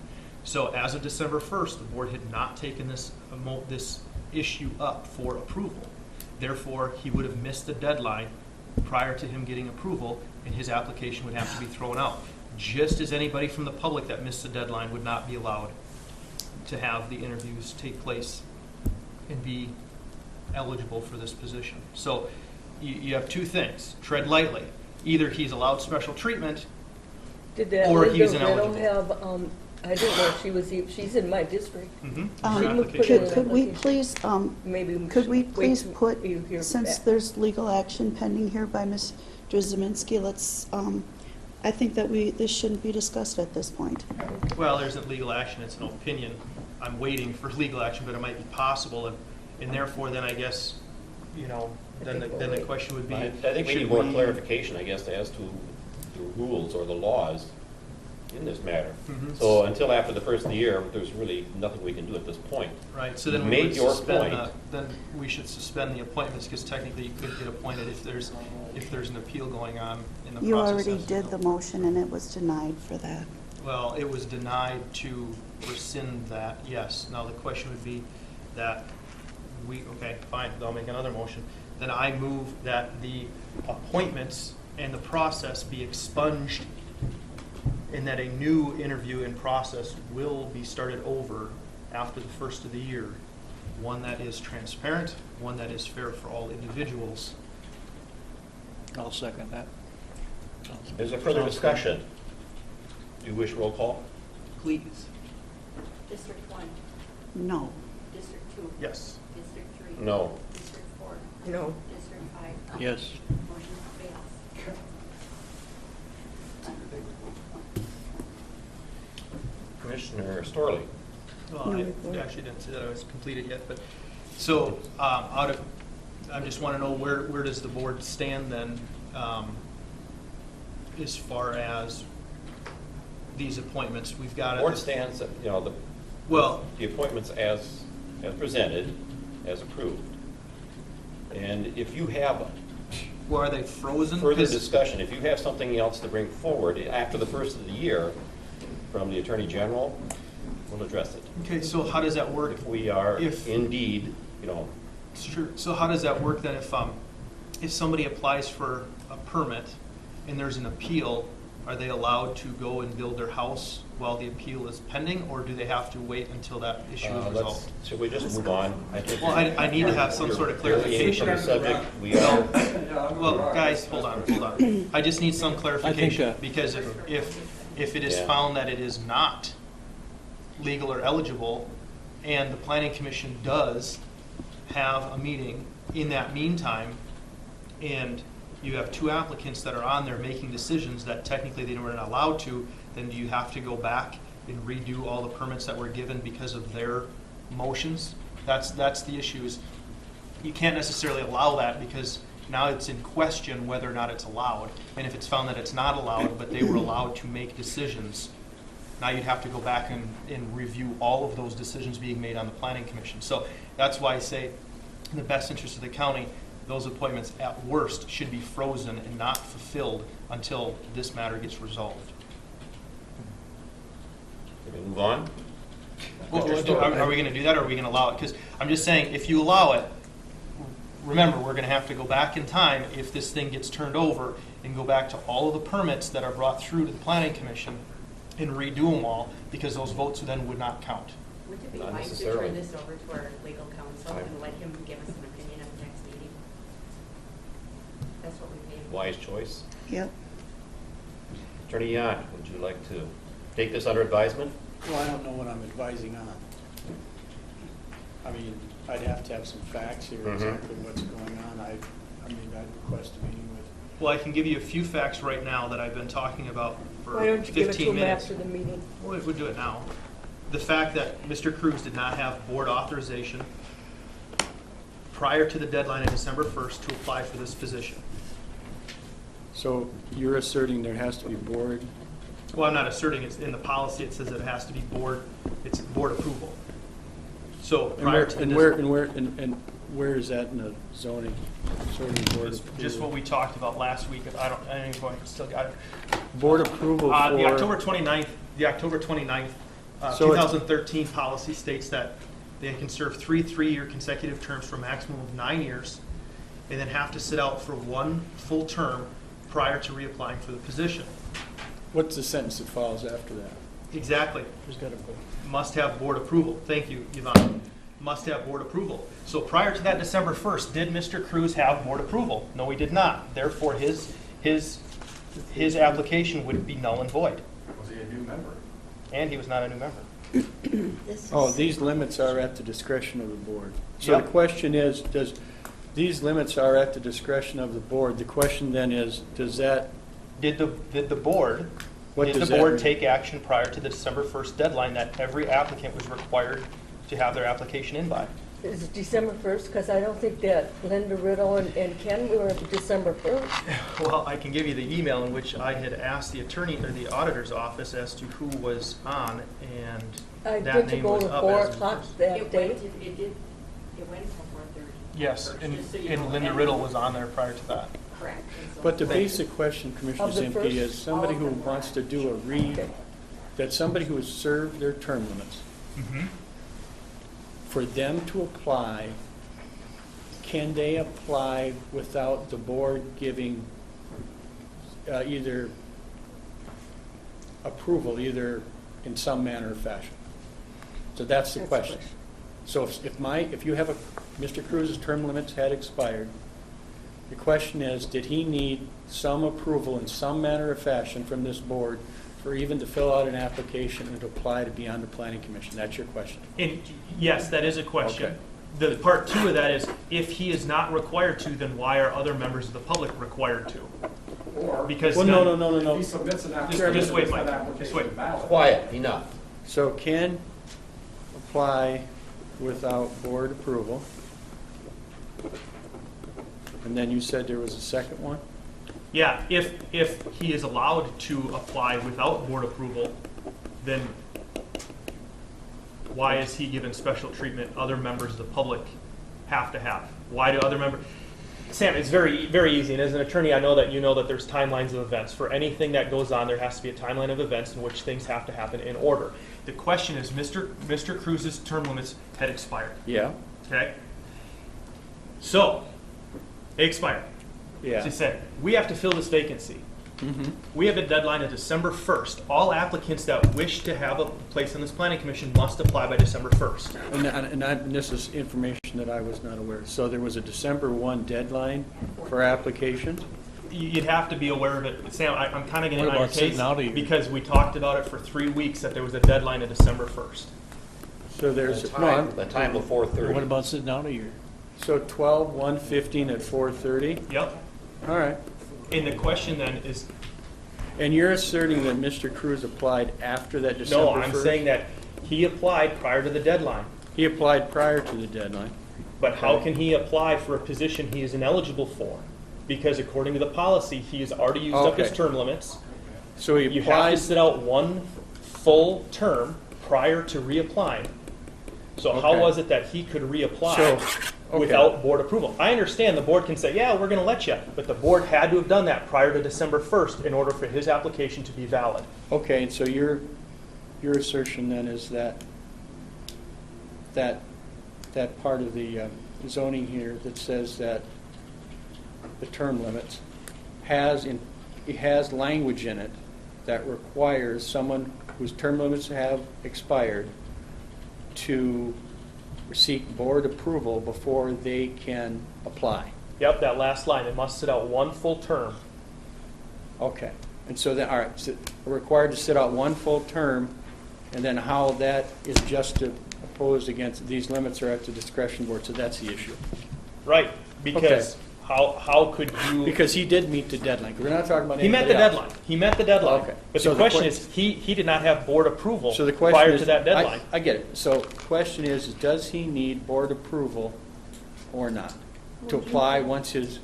So as of December 1st, the board had not taken this issue up for approval. Therefore, he would have missed the deadline prior to him getting approval, and his application would have to be thrown out. Just as anybody from the public that missed the deadline would not be allowed to have the interviews take place and be eligible for this position. So you have two things. Tread lightly. Either he's allowed special treatment, Did that or he was Linda Riddle ineligible. have, I didn't know if she was, she's in my district. Could we please, Maybe we could we should please wait put, till you hear since back. there's legal action pending here by Ms. Drzeminski, let's, I think that this shouldn't be discussed at this point. Well, there isn't legal action, it's an opinion. I'm waiting for legal action, but it might be possible, and therefore then I guess, then the question would be. I think we should need more clarification, I guess, as to the rules or the laws in this matter. Mhm. So until after the first of the year, there's really nothing we can do at this point. Right, so then You we made would your suspend point. then we should suspend the appointments, because technically you could get appointed if there's an appeal going on in the process. You already as to did the motion and it was denied for that. Well, it was denied to rescind that, yes. Now, the question would be that okay, fine, I'll make another motion. Then I move that the appointments and the process be expunged, and that a new interview and process will be started over after the first of the year. One that is transparent, one that is fair for all individuals. I'll second that. Is there further Sounds discussion? Do you wish roll call? Please. District 1, No. District 2. Yes. District 3. No. District 4. No. District 5. Yes. Motion fails. Commissioner Storley? Well, No I report. actually didn't say that I was completed yet, but, so, I just want to know where does the board stand then, as far as these appointments? We've got. Board stands, Well, the appointments as presented, as approved. And if you have well, are they frozen? further 'Cause- discussion, if you have something else to bring forward after the first of the year from the Attorney General, we'll address it. Okay, so how does that work? If we are If- indeed, Sure. So how does that work then if if somebody applies for a permit and there's an appeal, are they allowed to go and build their house while the appeal is pending, or do they have to wait until that issue is resolved? Should we just move on? I think Well, I need to have some sort of clarification. On the subject, we are, Well, guys, hold on. I just need some clarification, think, because if it is Yeah. found that it is not legal or eligible, and the planning commission does have a meeting in that meantime, and you have two applicants that are on there making decisions that technically they weren't allowed to, then do you have to go back and redo all the permits that were given because of their motions? That's the issue, is you can't necessarily allow that, because now it's in question whether or not it's allowed. And if it's found that it's not allowed, but they were allowed to make decisions, now you'd have to go back and review all of those decisions being made on the planning commission. So that's why I say, in the best interest of the county, those appointments at worst should be frozen and not fulfilled until this matter gets resolved. can we move on? Well, are we going to do that, or are we going to allow it? Because I'm just saying, if you allow it, remember, we're going to have to go back in time if this thing gets turned over and go back to all of the permits that are brought through to the planning commission and redo them all, because those votes then would not count. Would it be Not wise to necessarily. turn this over to our legal counsel and let him give us an opinion at the next meeting? That's what we paid. Wise choice. Yep. Attorney Yant, would you like to take this under advisement? Well, I don't know what I'm advising on. I mean, I'd have to have some facts here, Mhm. exactly what's going on. I'd request a meeting with. Well, I can give you a few facts right now that I've been talking about for Why don't you give it to 15 him minutes. after the meeting? Well, we'll do it now. The fact that Mr. Cruz did not have board authorization prior to the deadline of December 1st to apply for this position. So you're asserting there has to be board? Well, I'm not asserting it's in the policy. It says that it has to be board, it's board approval. So prior to the. And where is that in the zoning? Zoning board It's approval? just what we talked about last week. I don't even know if I still got it. Board approval for. The October 29th, So it's- 2013 policy states that they can serve three-year consecutive terms for a maximum of 9 years, and then have to sit out for one full term prior to reapplying for the position. What's the sentence that follows after that? Exactly. There's got to be. Must have board approval. Thank you, Yvonne. Must have board approval. So prior to that December 1st, did Mr. Cruz have board approval? No, he did not. Therefore, his application would be null and void. Was he a new member? And he was not a new member. Oh, these limits are at the discretion of the board. So Yep. the question is, these limits are at the discretion of the board. The question then is, does that, Did the board, What did does the that board mean? take action prior to the December 1st deadline that every applicant was required to have their application in by? Is it December 1st? Because I don't think that Linda Riddle and Ken were December 1st. Well, I can give you the email in which I had asked the attorney or the auditor's office as to who was on, and I that did to name go was to up 4 as. o'clock that It day. went until 4:30. Yes, First, and just so you know. Linda Riddle was on there prior to that. Correct. And so- but the basic question, Commissioner Of the Zimke, first- is somebody who all of them. wants to do a read, Okay. that somebody who has served their term limits, for them to apply, can they apply without the board giving either approval, either in some manner or fashion? So that's the question. So if you have Mr. Cruz's term limits had expired, the question is, did he need some approval in some manner or fashion from this board for even to fill out an application and to apply to be on the planning commission? That's your question. And yes, that is a question. Okay. The part two of that is, if he is not required to, then why are other members of the public required to? Or Because Well, none- no. if he submits an Just application, wait, is that Mike. application Just wait. valid? Quiet, enough. So can apply without board approval. And then you said there was a second one? Yeah, if he is allowed to apply without board approval, then why is he given special treatment other members of the public have to have? Why do other members? Sam, it's very, very easy, and as an attorney, I know that you know that there's timelines of events. For anything that goes on, there has to be a timeline of events in which things have to happen in order. The question is, Mr. Cruz's term limits had expired. Yeah. Okay? So, they expired. Yeah. She said, we have to fill this vacancy. Mhm. We have a deadline of December 1st. All applicants that wish to have a place on this planning commission must apply by December 1st. And this is information that I was not aware of. So there was a December 1 deadline for applications? You'd have to be aware of it. Sam, I'm kind of getting What on your about sitting case out a year? because we talked about it for 3 weeks that there was a deadline of December 1st. So there's, The no, I'm- time before What 30. about sitting out a year? so 12/1/15 at 4:30? Yep. All right. And the question then is, And you're asserting that Mr. Cruz applied after that December 1st? no, I'm saying that he applied prior to the deadline. He applied prior to the deadline. But how can he apply for a position he is ineligible for? Because according to the policy, he has already used up his Okay. term limits. So he You have applied, to sit out one full term prior to reapplying. So how Okay. was it that he could reapply So, okay. without board approval? I understand the board can say, yeah, we're going to let you, but the board had to have done that prior to December 1st in order for his application to be valid. okay, and so your assertion then is that part of the zoning here that says that the term limits it has language in it that requires someone whose term limits have expired to seek board approval before they can apply. Yep, that last line, it must sit out one full term. Okay, and so then, all right, so we're required to sit out one full term, and then how that is juxtaposed against, these limits are at the discretion board, so that's the issue. Right, because how could you? Because he did meet the deadline, we're not talking about He met anybody the else. deadline. He met the deadline. Okay. But So the the question que- is, he did not have board approval So the question prior is, to that deadline. I get it, so the question is, does he need board approval or not? To apply once his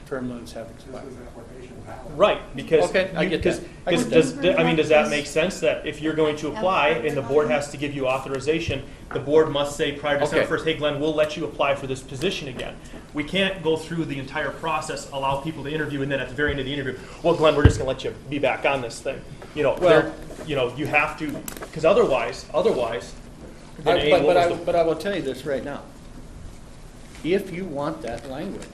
term limits have Is expired? his application valid? Right, because. Okay, I get that. I get Does that make sense that if you're going to apply and the board has to give you authorization, the board must say prior to December Okay. 1st, hey Glenn, we'll let you apply for this position again. We can't go through the entire process, allow people to interview, and then at the very end of the interview, well, Glenn, we're just gonna let you be back on this thing. You know, Well- you have to, because otherwise, then A, what was the- But I will tell you this right now. If you want that language,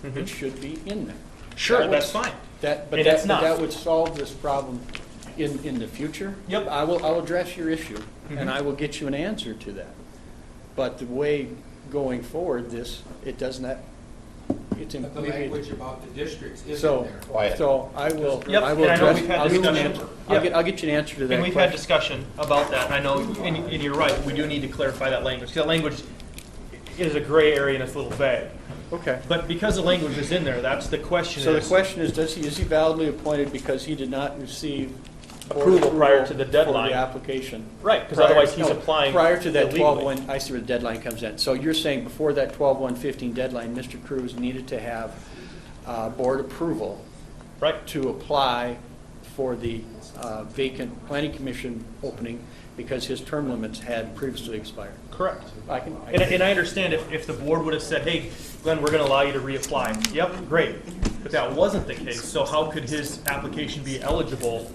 Mhm. it should be in there. Sure, That would- that's fine. But And it's not. that would solve this problem in the future. Yep. I'll address your issue, Mhm. and I will get you an answer to that. But the way going forward, it does not, it's in. But the language about the districts isn't So, there. Quiet. so I will, Yep, I will and I know address, we've had I'll get you an discussion. answer. Yep. I'll get you an answer to that And we've had question. discussion about that, and I know, and you're right, we do need to clarify that language, because that language is a gray area and it's a little vague. Okay. But because the language is in there, that's the question. So the is question is, is he validly appointed because he did not receive board Approval prior to the for deadline. the application? Right, because Prior- otherwise he's no, applying Prior to that illegally. 12/1, I see where the deadline comes in. So you're saying before that 12/1/15 deadline, Mr. Cruz needed to have board approval Right, to apply for the vacant planning commission opening because his term limits had previously expired. correct. I can. And I understand if the board would have said, hey, Glenn, we're going to allow you to reapply. Yep, great. But that wasn't the case, so how could his application be eligible?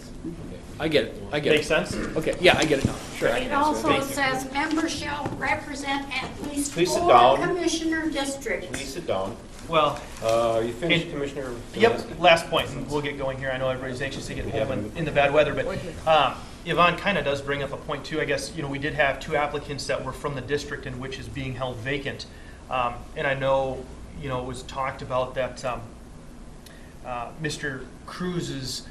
I get it, I get it. Make sense? Okay, yeah, I get it now, sure. It also says members shall represent at least Please sit 4 down. commissioner districts. Please sit down. Well, You finished, And- Commissioner? yep, last point, and we'll get going here. I know everybody's anxious to get home in the bad weather, but Yvonne kind of does bring up a point too. I guess, we did have 2 applicants that were from the district in which is being held vacant. And I know, it was talked about that Mr. Cruz's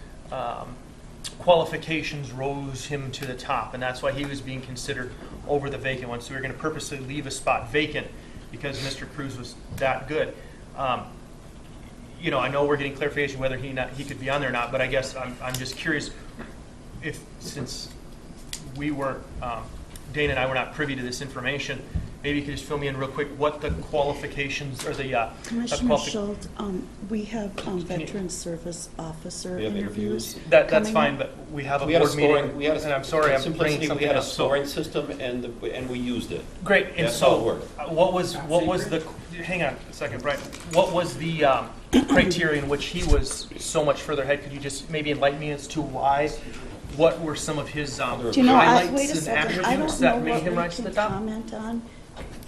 qualifications rose him to the top, and that's why he was being considered over the vacant one. So we were going to purposely leave a spot vacant because Mr. Cruz was that good. I know we're getting clarification whether he could be on there or not, but I guess I'm just curious if, since we weren't, Dana and I were not privy to this information, maybe you could just fill me in real quick what the qualifications or the Commissioner Schultz, we have Veteran Service Officer We have interviews. That's coming fine, up. but we have a We had a board meeting, scoring, we had a. and I'm sorry, I'm simplicity, bringing we something had a up. So- scoring system and we used it. Great, and That's how it so, worked. what was the, hang on a second, Brian, what was the criteria in which he was so much further ahead? Could you just maybe enlighten me as to why? What were some of his Do you know, wait a highlights and second, I don't attributes know that made what him we rise to can the top? comment on.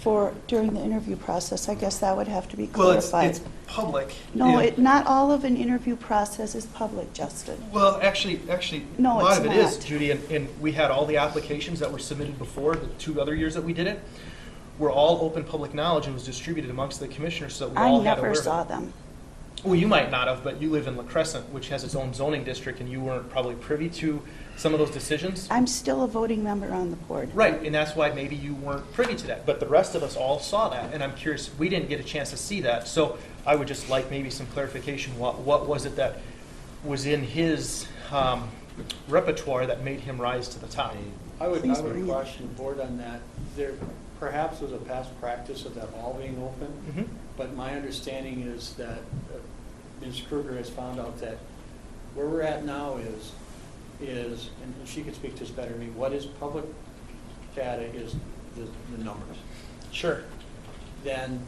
during the interview process? I guess that would have to be Well, clarified. it's public. No, and- not all of an interview process is public, Justin. Well, actually, No, a lot it's of it is, not. Judy, and we had all the applications that were submitted before, the 2 other years that we did it, were all open public knowledge and was distributed amongst the commissioners so that we I all had never aware of it. saw them. Well, you might not have, but you live in La Crescent, which has its own zoning district, and you weren't probably privy to some of those decisions. I'm still a voting member on the board. Right, and that's why maybe you weren't privy to that, but the rest of us all saw that, and I'm curious, we didn't get a chance to see that, so I would just like maybe some clarification, what was it that was in his repertoire that made him rise to the top? I would Please bring it. caution the board on that. There perhaps was a past practice of that all being open, Mhm. but my understanding is that Ms. Kruger has found out that where we're at now is, and she could speak to this better than me, what is public data is the numbers. Sure. Then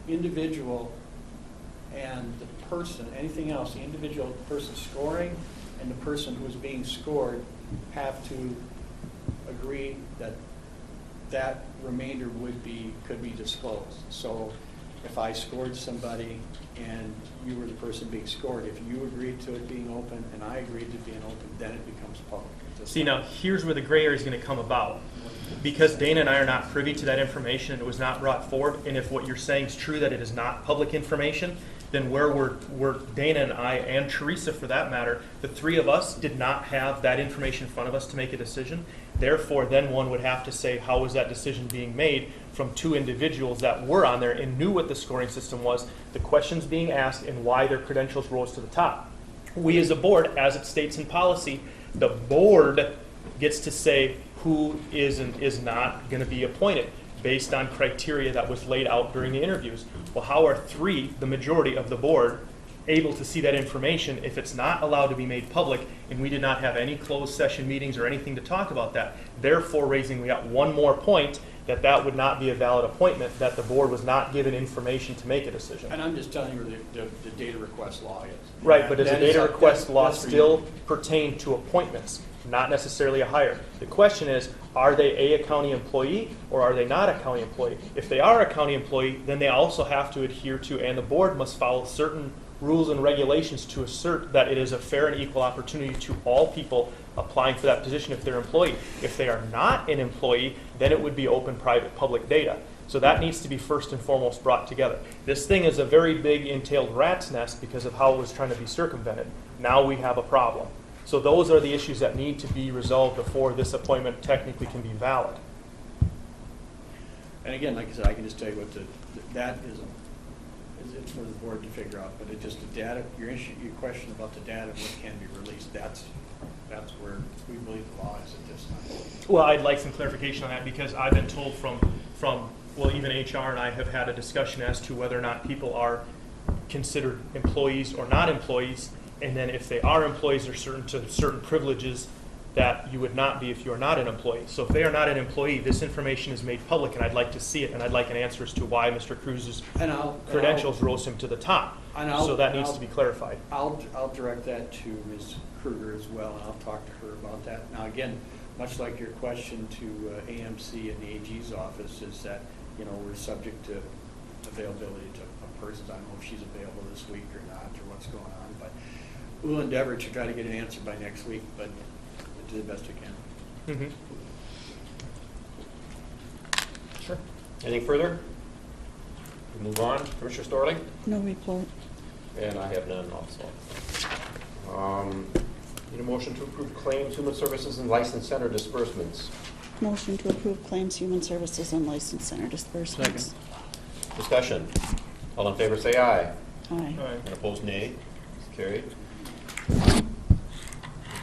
the individual and the person, anything else, the individual person scoring and the person who is being scored have to agree that that remainder could be disclosed. So if I scored somebody and you were the person being scored, if you agreed to it being open and I agreed to it being open, then it becomes public. See, now, here's where the gray area is going to come about. Because Dana and I are not privy to that information and it was not brought forward, and if what you're saying is true, that it is not public information, then where Dana and I, and Teresa for that matter, the 3 of us did not have that information in front of us to make a decision. Therefore, then one would have to say, how was that decision being made from 2 individuals that were on there and knew what the scoring system was, the questions being asked, and why their credentials rose to the top. We as a board, as it states in policy, the board gets to say who is and is not going to be appointed based on criteria that was laid out during the interviews. Well, how are 3, the majority of the board, able to see that information if it's not allowed to be made public and we did not have any closed session meetings or anything to talk about that? Therefore, we got one more point that would not be a valid appointment, that the board was not given information to make a decision. And I'm just telling you where the data request law is. Right, but does the That is data up- request law that's for you. still pertain to appointments, not necessarily a hire? The question is, are they a county employee or are they not a county employee? If they are a county employee, then they also have to adhere to, and the board must follow certain rules and regulations to assert that it is a fair and equal opportunity to all people applying for that position if they're an employee. If they are not an employee, then it would be open, private, public data. So that needs to be first and foremost brought together. This thing is a very big entailed rat's nest because of how it was trying to be circumvented. Now we have a problem. So those are the issues that need to be resolved before this appointment technically can be valid. And again, like I said, I can just tell you what that is, it's for the board to figure out, but it just the data, your question about the data, what can be released, that's where we believe the law is at this time. Well, I'd like some clarification on that because I've been told from well, even HR and I have had a discussion as to whether or not people are considered employees or not employees, and then if they are employees, there are certain privileges that you would not be if you are not an employee. So if they are not an employee, this information is made public, and I'd like to see it, and I'd like an answer as to why Mr. Cruz's credentials rose him to the top. So that needs to be clarified. I'll direct that to Ms. Kruger as well, and I'll talk to her about that. Now, again, much like your question to AMC and the AG's office is that, we're subject to availability to persons. I don't know if she's available this week or not, or what's going on, but we'll endeavor to try to get an answer by next week, but do the best we can. Mm-hmm. Sure. Anything further? We move on. Commissioner Storley? No report. And I have none also. Need a motion to approve claims, human services, and license center disbursements. Motion to approve claims, human services, and license center disbursements. Discussion. All in favor say aye. Aye. And opposed nay. It's carried.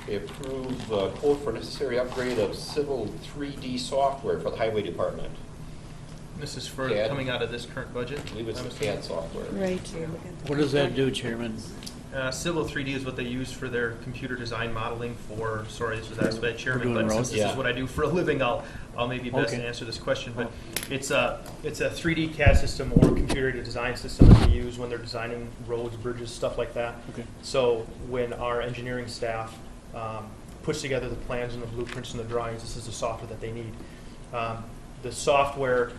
Okay, approve quote for necessary upgrade of civil 3D software for the highway department. This is for CAD. coming out of this current budget? I believe it's the CAD software. Right. What does that do, Chairman? Civil 3D is what they use for their computer design modeling for, sorry, this was asked by the chairman, doing but roads? since this Yeah. is what I do for a living, I'll maybe best Okay. answer this question. But it's a 3D CAD system or computer aided design system that they use when they're designing roads, bridges, stuff like that. Okay. So when our engineering staff puts together the plans and the blueprints and the drawings, this is the software that they need. the software,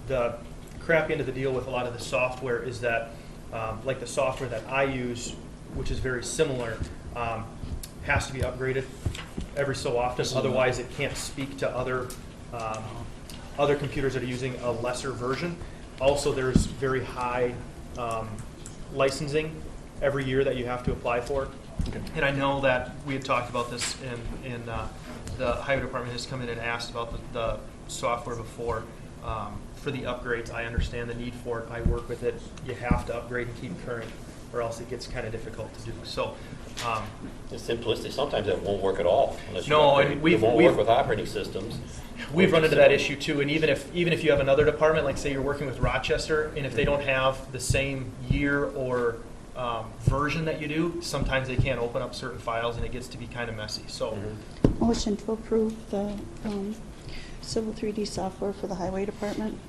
the crap end of the deal with a lot of the software is that, like the software that I use, which is very similar, has to be upgraded every so often. Otherwise, it can't speak to other computers that are using a lesser version. Also, there's very high licensing every year that you have to apply for. Okay. And I know that we had talked about this in the highway department has come in and asked about the software before. For the upgrades, I understand the need for it. I work with it. You have to upgrade and keep current, or else it gets kind of difficult to do. So, It's simplistic. Sometimes it won't work at all. Unless you No, upgrade. and we've- It won't we've- work with operating systems. we've run into that issue too. And even if you have another department, like say you're working with Rochester, and if they don't have the same year or version that you do, sometimes they can't open up certain files, and it gets to be kind of messy. So. Motion to approve the Civil 3D software for the highway department.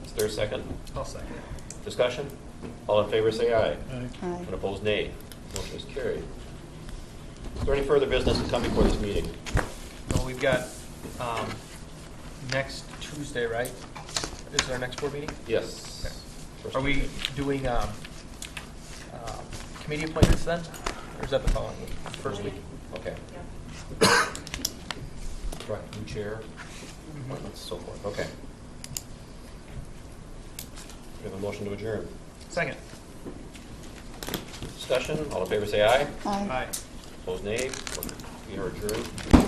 Is there a second? I'll second it. Discussion? All in favor, say aye. Aye. Aye. And opposed, nay. Motion is carried. Is there any further business to come before this meeting? Well, we've got next Tuesday, right? Is our next board meeting? Yes. Are we doing committee appointments then? Or is that the following week? First week? Okay. Right, new chair, appointments, so forth. Okay. We have a motion to adjourn. Second. Discussion? All in favor, say aye. Aye. Aye. Opposed, nay. We are adjourned.